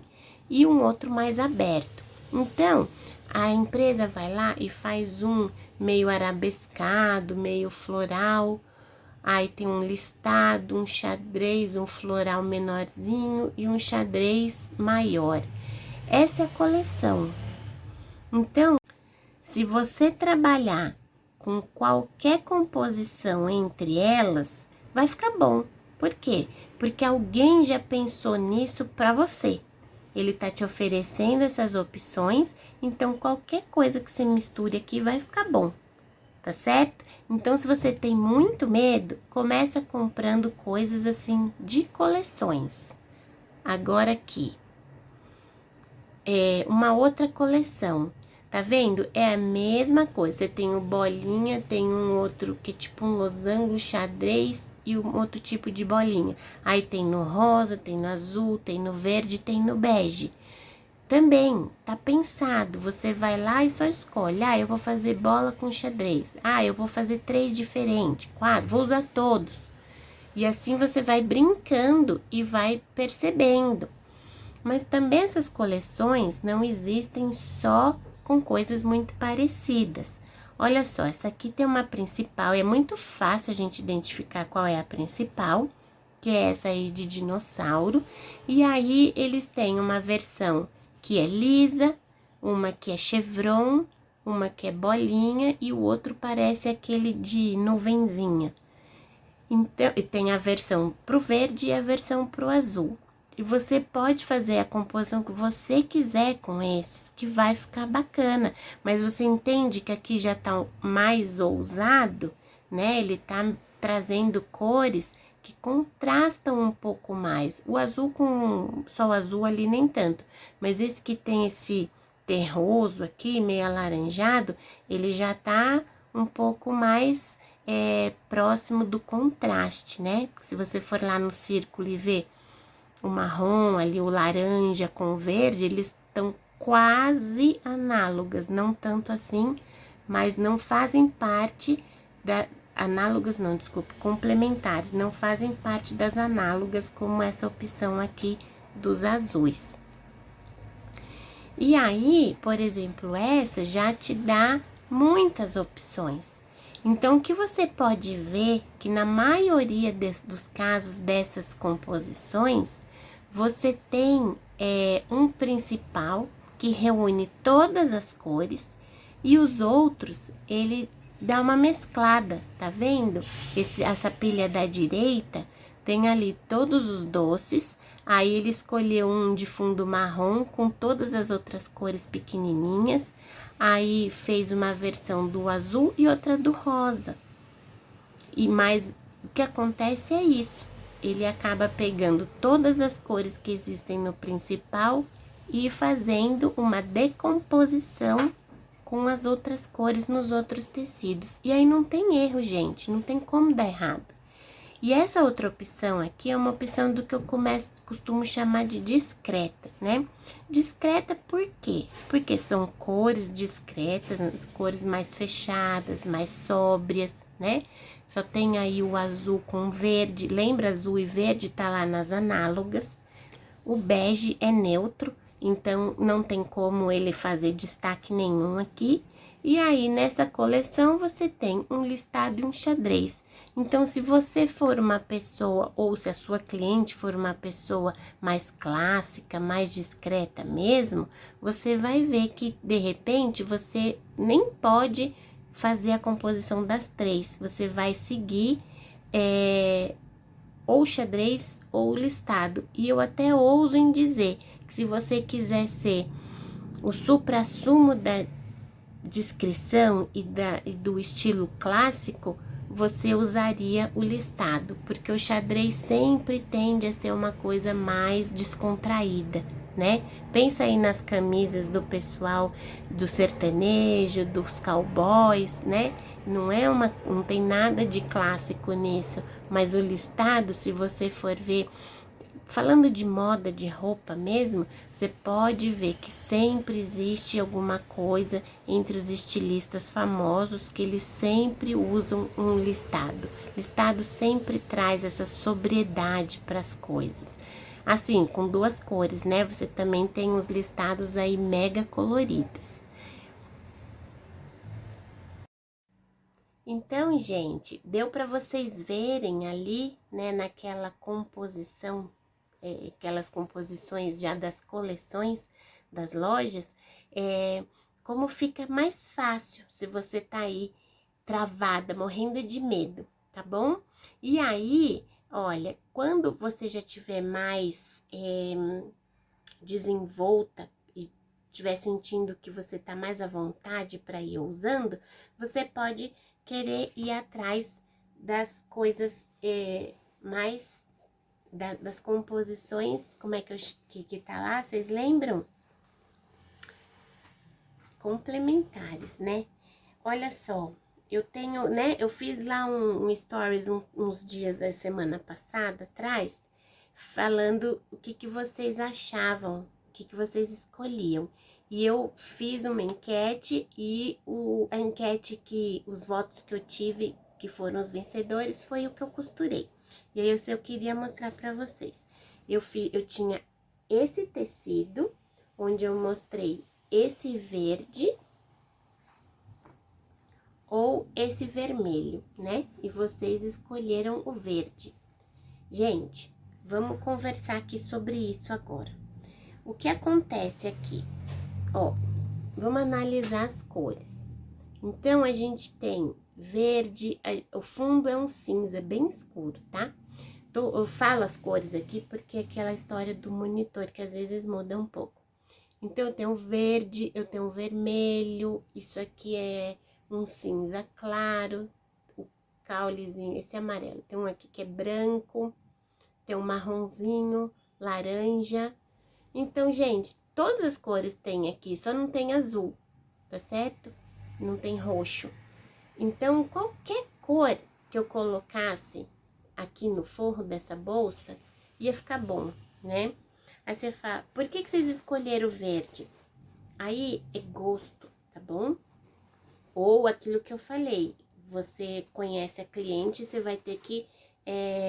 e um outro mais aberto. Então, a empresa vai lá e faz um meio arabescado, meio floral. Aí tem um listado, um xadrez, um floral menorzinho e um xadrez maior. Essa é a coleção. Então, se você trabalhar com qualquer composição entre elas, vai ficar bom. Por quê? Porque alguém já pensou nisso para você. Ele tá te oferecendo essas opções, então qualquer coisa que você misture aqui vai ficar bom, tá certo? Então, se você tem muito medo, começa comprando coisas assim de coleções. Agora aqui, uma outra coleção, tá vendo? É a mesma coisa, você tem o bolinha, tem um outro que é tipo um losango, xadrez e um outro tipo de bolinha. Aí tem no rosa, tem no azul, tem no verde, tem no bege. Também tá pensado, você vai lá e só escolhe. Ah, eu vou fazer bola com xadrez. Ah, eu vou fazer 3 diferentes, 4, vou usar todos. E assim você vai brincando e vai percebendo. Mas também essas coleções não existem só com coisas muito parecidas. Olha só, essa aqui tem uma principal, é muito fácil a gente identificar qual é a principal, que é essa aí de dinossauro. E aí, eles têm uma versão que é lisa, uma que é chevron, uma que é bolinha e o outro parece aquele de nuvenzinha. Então, e tem a versão pro verde e a versão pro azul. E você pode fazer a composição que você quiser com esses, que vai ficar bacana. Mas você entende que aqui já tá mais ousado, né? Ele tá trazendo cores que contrastam um pouco mais. O azul com só o azul ali nem tanto, mas esse que tem esse terroso aqui, meio alaranjado, ele já tá um pouco mais próximo do contraste, né? Se você for lá no círculo e ver o marrom ali, o laranja com o verde, eles estão quase análogas, não tanto assim, mas não fazem parte análogas não, desculpa, complementares, não fazem parte das análogas como essa opção aqui dos azuis. E aí, por exemplo, essa já te dá muitas opções. Então, o que você pode ver que na maioria dos casos dessas composições, você tem um principal que reúne todas as cores e os outros, ele dá uma mesclada, tá vendo? Essa pilha da direita tem ali todos os doces, aí ele escolheu um de fundo marrom com todas as outras cores pequenininhas, aí fez uma versão do azul e outra do rosa. Mas o que acontece é isso, ele acaba pegando todas as cores que existem no principal e fazendo uma decomposição com as outras cores nos outros tecidos. E aí não tem erro, gente, não tem como dar errado. E essa outra opção aqui é uma opção do que eu costumo chamar de discreta, né? Discreta por quê? Porque são cores discretas, cores mais fechadas, mais sóbrias, né? Só tem aí o azul com verde, lembra azul e verde tá lá nas análogas. O bege é neutro, então não tem como ele fazer destaque nenhum aqui. E aí, nessa coleção, você tem um listado e um xadrez. Então, se você for uma pessoa, ou se a sua cliente for uma pessoa mais clássica, mais discreta mesmo, você vai ver que, de repente, você nem pode fazer a composição das três. Você vai seguir ou xadrez ou listado. E eu até ouso em dizer que se você quiser ser o suprassumo da descrição e do estilo clássico, você usaria o listado, porque o xadrez sempre tende a ser uma coisa mais descontraída, né? Pensa aí nas camisas do pessoal do sertanejo, dos cowboys, né? Não tem nada de clássico nisso, mas o listado, se você for ver, falando de moda, de roupa mesmo, você pode ver que sempre existe alguma coisa entre os estilistas famosos que eles sempre usam um listado. Listado sempre traz essa sobriedade para as coisas. Assim, com duas cores, né? Você também tem os listados aí mega coloridos. Então, gente, deu para vocês verem ali, né, naquela composição, aquelas composições já das coleções das lojas, como fica mais fácil se você tá aí travada, morrendo de medo, tá bom? E aí, olha, quando você já tiver mais desenvolta e estiver sentindo que você tá mais à vontade para ir usando, você pode querer ir atrás das coisas mais das composições, como é que tá lá, vocês lembram? Complementares, né? Olha só, eu tenho, né, eu fiz lá um stories uns dias da semana passada atrás, falando o que vocês achavam, o que vocês escolhiam. E eu fiz uma enquete e a enquete os votos que eu tive, que foram os vencedores, foi o que eu costurei. E aí eu queria mostrar pra vocês. Eu tinha esse tecido, onde eu mostrei esse verde ou esse vermelho, né? E vocês escolheram o verde. Gente, vamos conversar aqui sobre isso agora. O que acontece aqui? Ó, vamos analisar as cores. Então, a gente tem verde, o fundo é um cinza bem escuro, tá? Eu falo as cores aqui porque é aquela história do monitor que às vezes muda um pouco. Então, eu tenho verde, eu tenho vermelho, isso aqui é um cinza claro, o caulezinho, esse amarelo. Tem um aqui que é branco, tem um marronzinho, laranja. Então, gente, Todas as cores tem aqui, só não tem azul, tá certo? Não tem roxo. Então, qualquer cor que eu colocasse aqui no forro dessa bolsa, ia ficar bom, né? Aí você fala, por que vocês escolheram o verde? Aí é gosto, tá bom? Ou aquilo que eu falei, você conhece a cliente, você vai ter que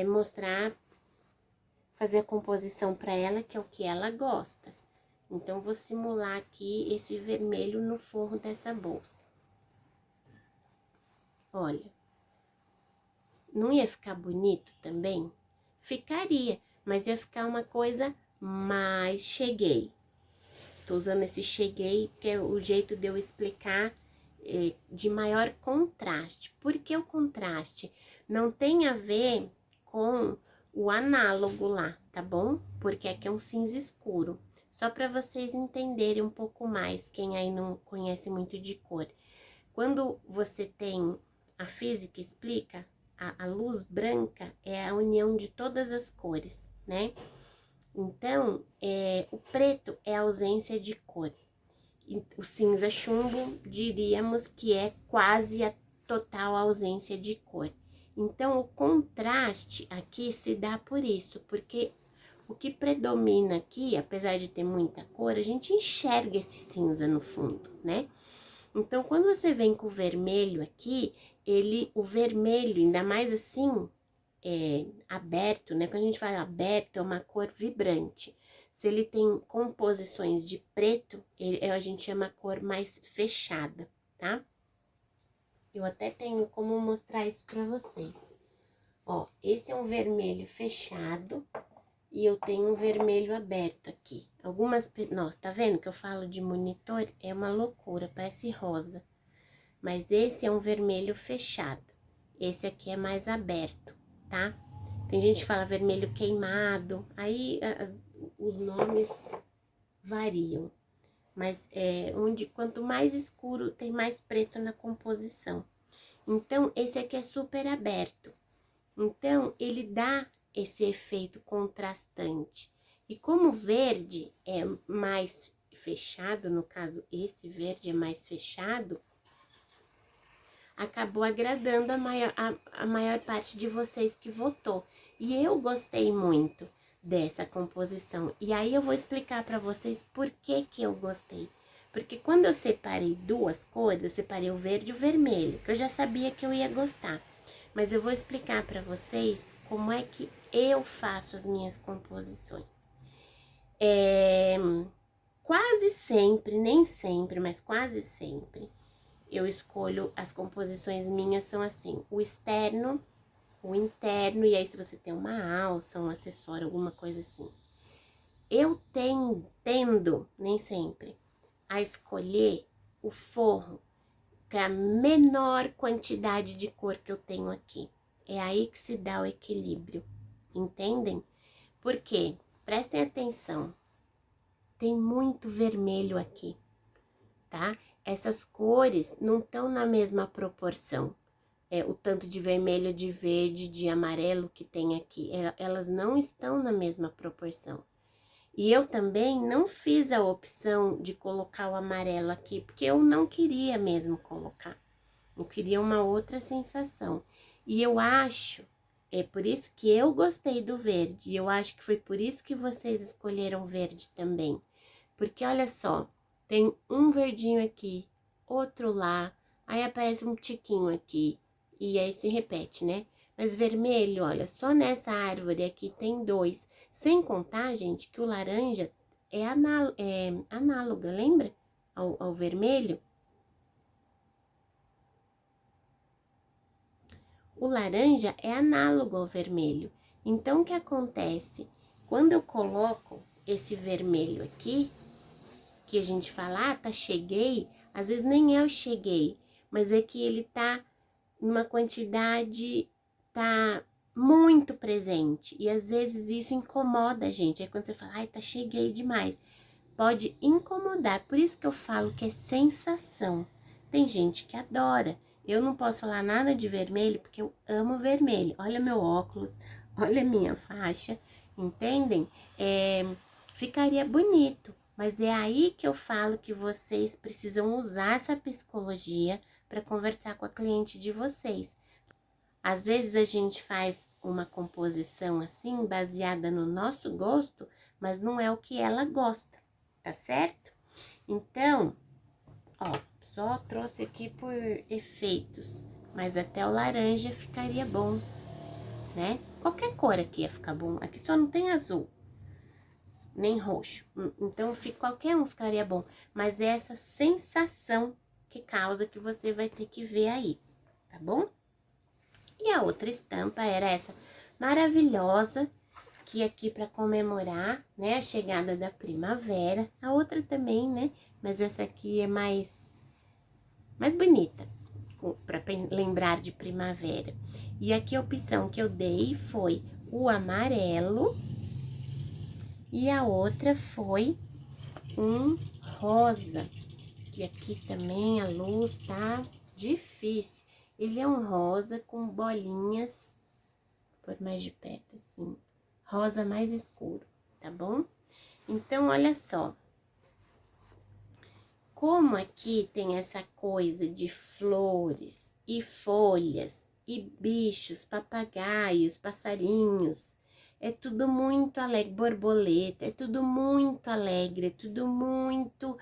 mostrar, fazer a composição para ela, que é o que ela gosta. Então, vou simular aqui esse vermelho no forro dessa bolsa. Olha, não ia ficar bonito também? Ficaria, mas ia ficar uma coisa mais cheguei. Tô usando esse cheguei, que é o jeito de eu explicar de maior contraste. Por que o contraste? Não tem a ver com o análogo lá, tá bom? Porque aqui é um cinza escuro. Só para vocês entenderem um pouco mais, quem aí não conhece muito de cor. Quando você tem, a física explica, a luz branca é a união de todas as cores, né? Então, o preto é a ausência de cor. O cinza chumbo, diríamos que é quase a total ausência de cor. Então, o contraste aqui se dá por isso, porque o que predomina aqui, apesar de ter muita cor, a gente enxerga esse cinza no fundo, né? Então, quando você vem com o vermelho aqui, o vermelho, ainda mais assim, aberto, né? Quando a gente fala aberto, é uma cor vibrante. Se ele tem composições de preto, a gente chama cor mais fechada, tá? Eu até tenho como mostrar isso pra vocês. Ó, esse é um vermelho fechado e eu tenho um vermelho aberto aqui. Nossa, tá vendo que eu falo de monitor? É uma loucura, parece rosa. Mas esse é um vermelho fechado. Esse aqui é mais aberto, tá? Tem gente que fala vermelho queimado, aí os nomes variam. Mas quanto mais escuro, tem mais preto na composição. Então, esse aqui é super aberto. Então, ele dá esse efeito contrastante. E como o verde é mais fechado, no caso, esse verde é mais fechado, acabou agradando a maior parte de vocês que votou. E eu gostei muito dessa composição. E aí eu vou explicar para vocês por que eu gostei. Porque quando eu separei duas cores, eu separei o verde e o vermelho, que eu já sabia que eu ia gostar. Mas eu vou explicar para vocês como é que eu faço as minhas composições. Quase sempre, nem sempre, mas quase sempre, eu escolho, as composições minhas são assim, o externo, o interno, e aí se você tem uma alça, um acessório, alguma coisa assim. Eu tendo, nem sempre, a escolher o forro, que é a menor quantidade de cor que eu tenho aqui. É aí que se dá o equilíbrio, entendem? Por quê? Prestem atenção, tem muito vermelho aqui, tá? Essas cores não estão na mesma proporção. O tanto de vermelho, de verde, de amarelo que tem aqui, elas não estão na mesma proporção. E eu também não fiz a opção de colocar o amarelo aqui, porque eu não queria mesmo colocar. Eu queria uma outra sensação. E eu acho, é por isso que eu gostei do verde, e eu acho que foi por isso que vocês escolheram verde também. Porque olha só, tem um verdinho aqui, outro lá, aí aparece um tiquinho aqui, e aí se repete, né? Mas vermelho, olha, só nessa árvore aqui tem dois. Sem contar, gente, que o laranja é análoga, lembra? Ao vermelho. O laranja é análogo ao vermelho. Então, o que acontece? Quando eu coloco esse vermelho aqui, que a gente fala, tá cheguei, às vezes nem é o cheguei, mas é que ele tá numa quantidade, tá muito presente, e às vezes isso incomoda a gente, é quando você fala, ai, tá cheguei demais, pode incomodar, por isso que eu falo que é sensação. Tem gente que adora, eu não posso falar nada de vermelho, porque eu amo vermelho, olha meu óculos, olha minha faixa, entendem? Ficaria bonito, Mas é aí que eu falo que vocês precisam usar essa psicologia para conversar com a cliente de vocês. Às vezes a gente faz uma composição assim, baseada no nosso gosto, mas não é o que ela gosta, tá certo? Então, ó, só trouxe aqui por efeitos, mas até o laranja ficaria bom, né? Qualquer cor aqui ia ficar bom, aqui só não tem azul, nem roxo, então qualquer um ficaria bom, mas é essa sensação que causa que você vai ter que ver aí, tá bom? E a outra estampa era essa maravilhosa, que aqui para comemorar, né, a chegada da primavera. A outra também, né, mas essa aqui é mais bonita, para lembrar de primavera. E aqui a opção que eu dei foi o amarelo e a outra foi um rosa, que aqui também a luz tá difícil. Ele é um rosa com bolinhas, por mais de perto, assim, rosa mais escuro, tá bom? Então, olha só. Como aqui tem essa coisa de flores e folhas e bichos, papagaios, passarinhos, é tudo muito alegre, borboleta, é tudo muito alegre, é tudo muito...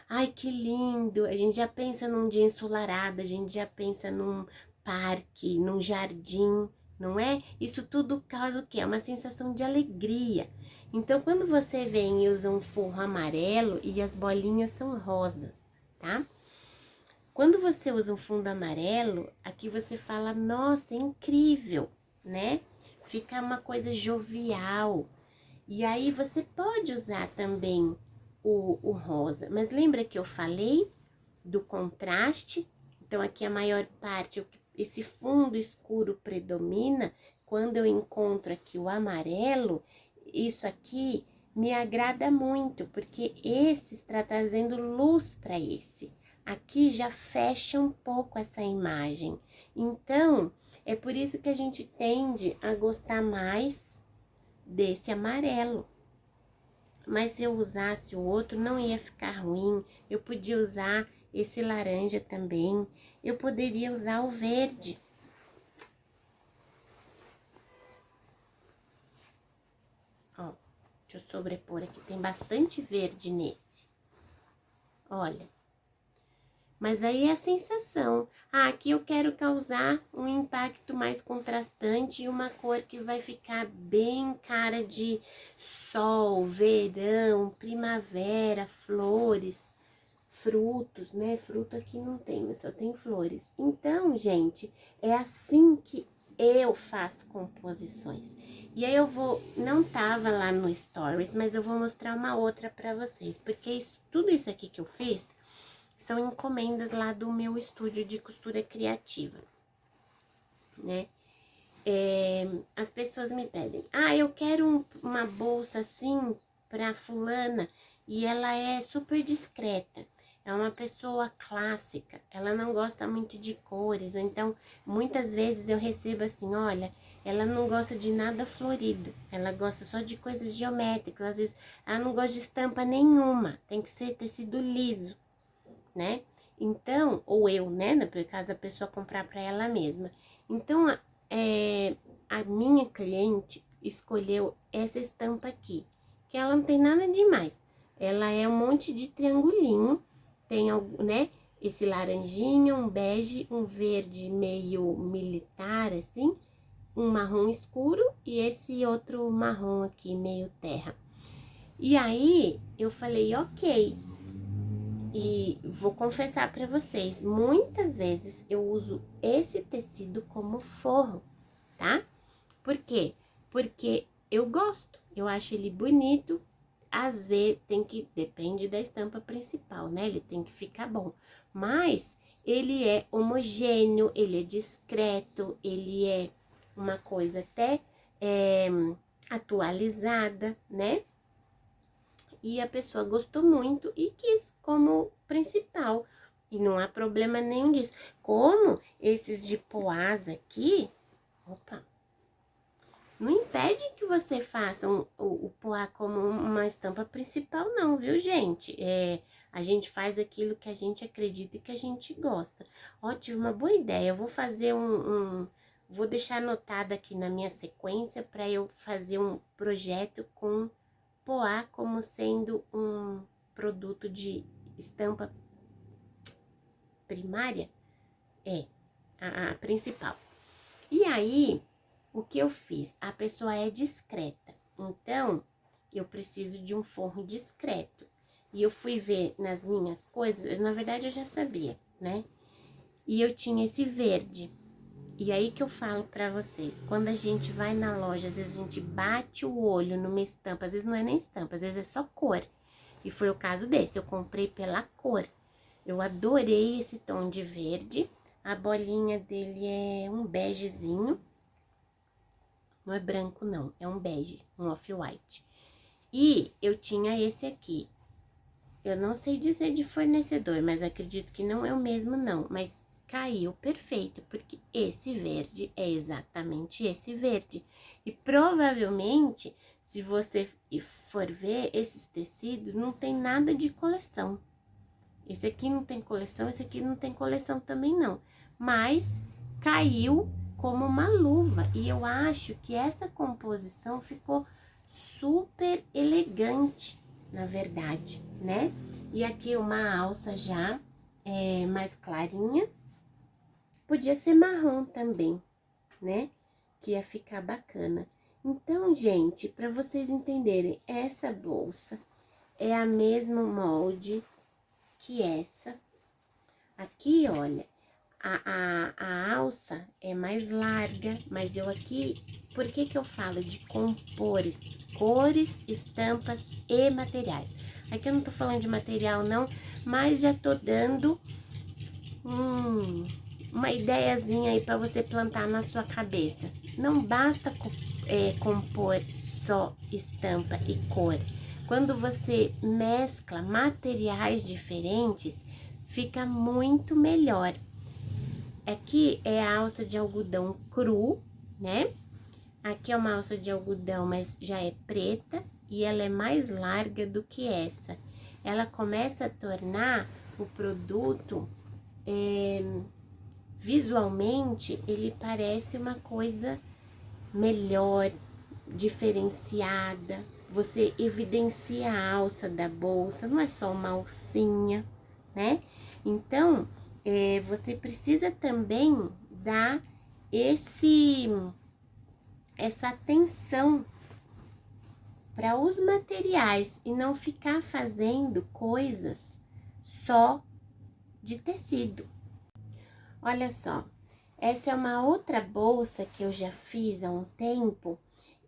Ai, que lindo! A gente já pensa num dia ensolarado, a gente já pensa num parque, num jardim, não é? Isso tudo causa o quê? É uma sensação de alegria. Então, quando você vem e usa um forro amarelo e as bolinhas são rosas, tá? Quando você usa um fundo amarelo, aqui você fala, nossa, é incrível, né? Fica uma coisa jovial. E aí, você pode usar também o rosa. Mas lembra que eu falei do contraste? Então, aqui a maior parte, esse fundo escuro predomina. Quando eu encontro aqui o amarelo, isso aqui me agrada muito, porque esse está trazendo luz para esse. Aqui já fecha um pouco essa imagem. Então, é por isso que a gente tende a gostar mais desse amarelo. Mas se eu usasse o outro, não ia ficar ruim. Eu podia usar esse laranja também. Eu poderia usar o verde. Ó, deixa eu sobrepor aqui. Tem bastante verde nesse. Olha. Mas aí é a sensação. Ah, aqui eu quero causar um impacto mais contrastante e uma cor que vai ficar bem cara de sol, verão, primavera, flores, frutos, né? Fruto aqui não tem, só tem flores. Então, gente, é assim que eu faço composições. E aí eu vou, não tava lá no Stories, mas eu vou mostrar uma outra pra vocês, porque tudo isso aqui que eu fiz são encomendas lá do meu estúdio de costura criativa, né? As pessoas me pedem, eu quero uma bolsa assim pra fulana, e ela é super discreta, é uma pessoa clássica, ela não gosta muito de cores, ou então, muitas vezes eu recebo assim, olha, ela não gosta de nada florido, ela gosta só de coisas geométricas, às vezes ela não gosta de estampa nenhuma, tem que ser tecido liso, né? Então, ou eu, né? No caso da pessoa comprar para ela mesma. Então, a minha cliente escolheu essa estampa aqui, que ela não tem nada demais. Ela é um monte de triangulinho, tem, né? Esse laranjinha, um bege, um verde meio militar, assim, um marrom escuro e esse outro marrom aqui, meio terra. E aí, eu falei, ok. E vou confessar para vocês, muitas vezes eu uso esse tecido como forro, tá? Por quê? Porque eu gosto, eu acho ele bonito, às vezes depende da estampa principal, né? Ele tem que ficar bom, mas ele é homogêneo, ele é discreto, ele é uma coisa até atualizada, né? E a pessoa gostou muito e quis como principal. E não há problema nenhum disso. Como esses de poás aqui, opa, não impede pedem que você faça o poá como uma estampa principal, não, viu, gente? A gente faz aquilo que a gente acredita e que a gente gosta. Ó, tive uma boa ideia. Eu vou fazer vou deixar anotado aqui na minha sequência para eu fazer um projeto com poá como sendo um produto de estampa primária. A principal. E aí, o que eu fiz? A pessoa é discreta, então eu preciso de um forro discreto. E eu fui ver nas minhas coisas, na verdade eu já sabia, né? E eu tinha esse verde. E aí que eu falo pra vocês, quando a gente vai na loja, às vezes a gente bate o olho numa estampa, às vezes não é nem estampa, às vezes é só cor. E foi o caso desse, eu comprei pela cor. Eu adorei esse tom de verde, a bolinha dele é um begezinho. Não é branco, não. É um bege, um off-white. E eu tinha esse aqui. Eu não sei dizer de fornecedor, mas acredito que não é o mesmo, não. Mas caiu perfeito, porque esse verde é exatamente esse verde. E provavelmente, se você for ver, esses tecidos não tem nada de coleção. Esse aqui não tem coleção, esse aqui não tem coleção também, não. Mas caiu como uma luva. E eu acho que essa composição ficou super elegante, na verdade, né? E aqui uma alça já mais clarinha. Podia ser marrom também, né? Que ia ficar bacana. Então, gente, para vocês entenderem, essa bolsa é a mesma molde que essa. Aqui, olha, a alça é mais larga, mas eu aqui, por que que eu falo de compor cores, estampas e materiais? Aqui eu não tô falando de material não, mas já tô dando uma ideiazinha aí para você plantar na sua cabeça. Não basta compor só estampa e cor. Quando você mescla materiais diferentes, fica muito melhor. Aqui é a alça de algodão cru, né? Aqui é uma alça de algodão, mas já é preta e ela é mais larga do que essa. Ela começa a tornar o produto, visualmente, ele parece uma coisa melhor, diferenciada. Você evidencia a alça da bolsa, não é só uma alcinha, né? Então, você precisa também dar essa atenção para os materiais e não ficar fazendo coisas só de tecido. Olha só, essa é uma outra bolsa que eu já fiz há um tempo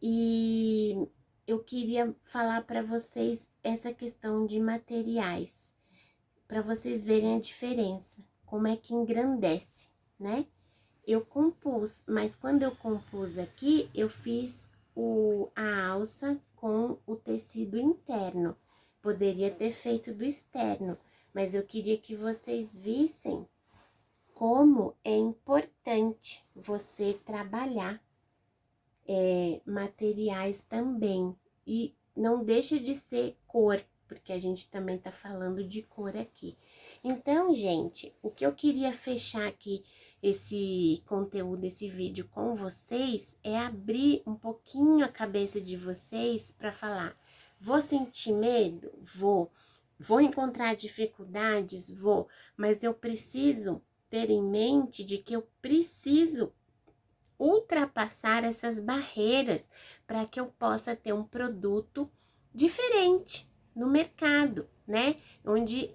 e eu queria falar para vocês essa questão de materiais, para vocês verem a diferença, como é que engrandece, né? Eu compus, mas quando eu compus aqui, eu fiz a alça com o tecido interno. Poderia ter feito do externo, mas eu queria que vocês vissem como é importante você trabalhar materiais também. E não deixa de ser cor, porque a gente também tá falando de cor aqui. Então, gente, o que eu queria fechar aqui esse conteúdo, esse vídeo com vocês, é abrir um pouquinho a cabeça de vocês para falar: vou sentir medo? Vou. Vou encontrar dificuldades? Vou. Mas eu preciso ter em mente de que eu preciso ultrapassar essas barreiras para que eu possa ter um produto diferente no mercado, né? Onde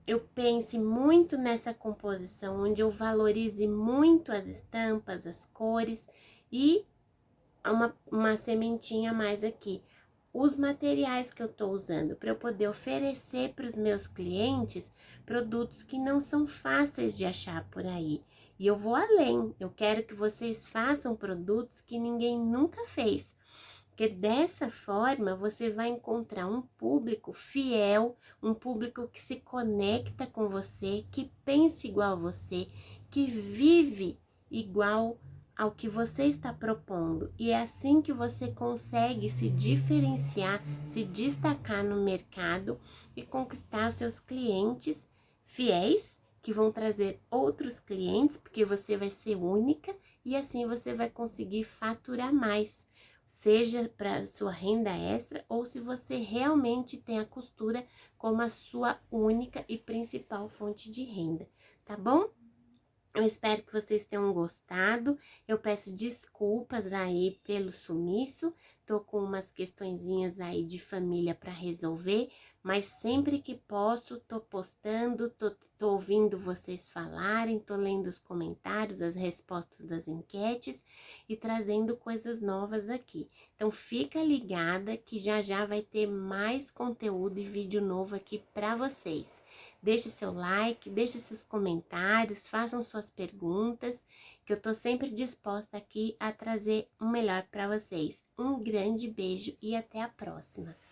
eu pense muito nessa composição, onde eu valorize muito as estampas, as cores e uma sementinha a mais aqui. Os materiais que eu tô usando para eu poder oferecer para os meus clientes produtos que não são fáceis de achar por aí. E eu vou além, eu quero que vocês façam produtos que ninguém nunca fez. Porque dessa forma você vai encontrar um público fiel, um público que se conecta com você, que pensa igual a você, que vive igual ao que você está propondo. E é assim que você consegue se diferenciar, se destacar no mercado e conquistar seus clientes fiéis, que vão trazer outros clientes, porque você vai ser única e assim você vai conseguir faturar mais, seja para sua renda extra ou se você realmente tem a costura como a sua única e principal fonte de renda, tá bom? Eu espero que vocês tenham gostado. Eu peço desculpas aí pelo sumiço. Tô com umas questõezinhas aí de família para resolver, mas sempre que posso, tô postando, tô ouvindo vocês falarem, tô lendo os comentários, as respostas das enquetes e trazendo coisas novas aqui. Então fica ligada que já já vai ter mais conteúdo e vídeo novo aqui para vocês. Deixe seu like, deixe seus comentários, façam suas perguntas, que eu tô sempre disposta aqui a trazer o melhor para vocês. Um grande beijo e até a próxima!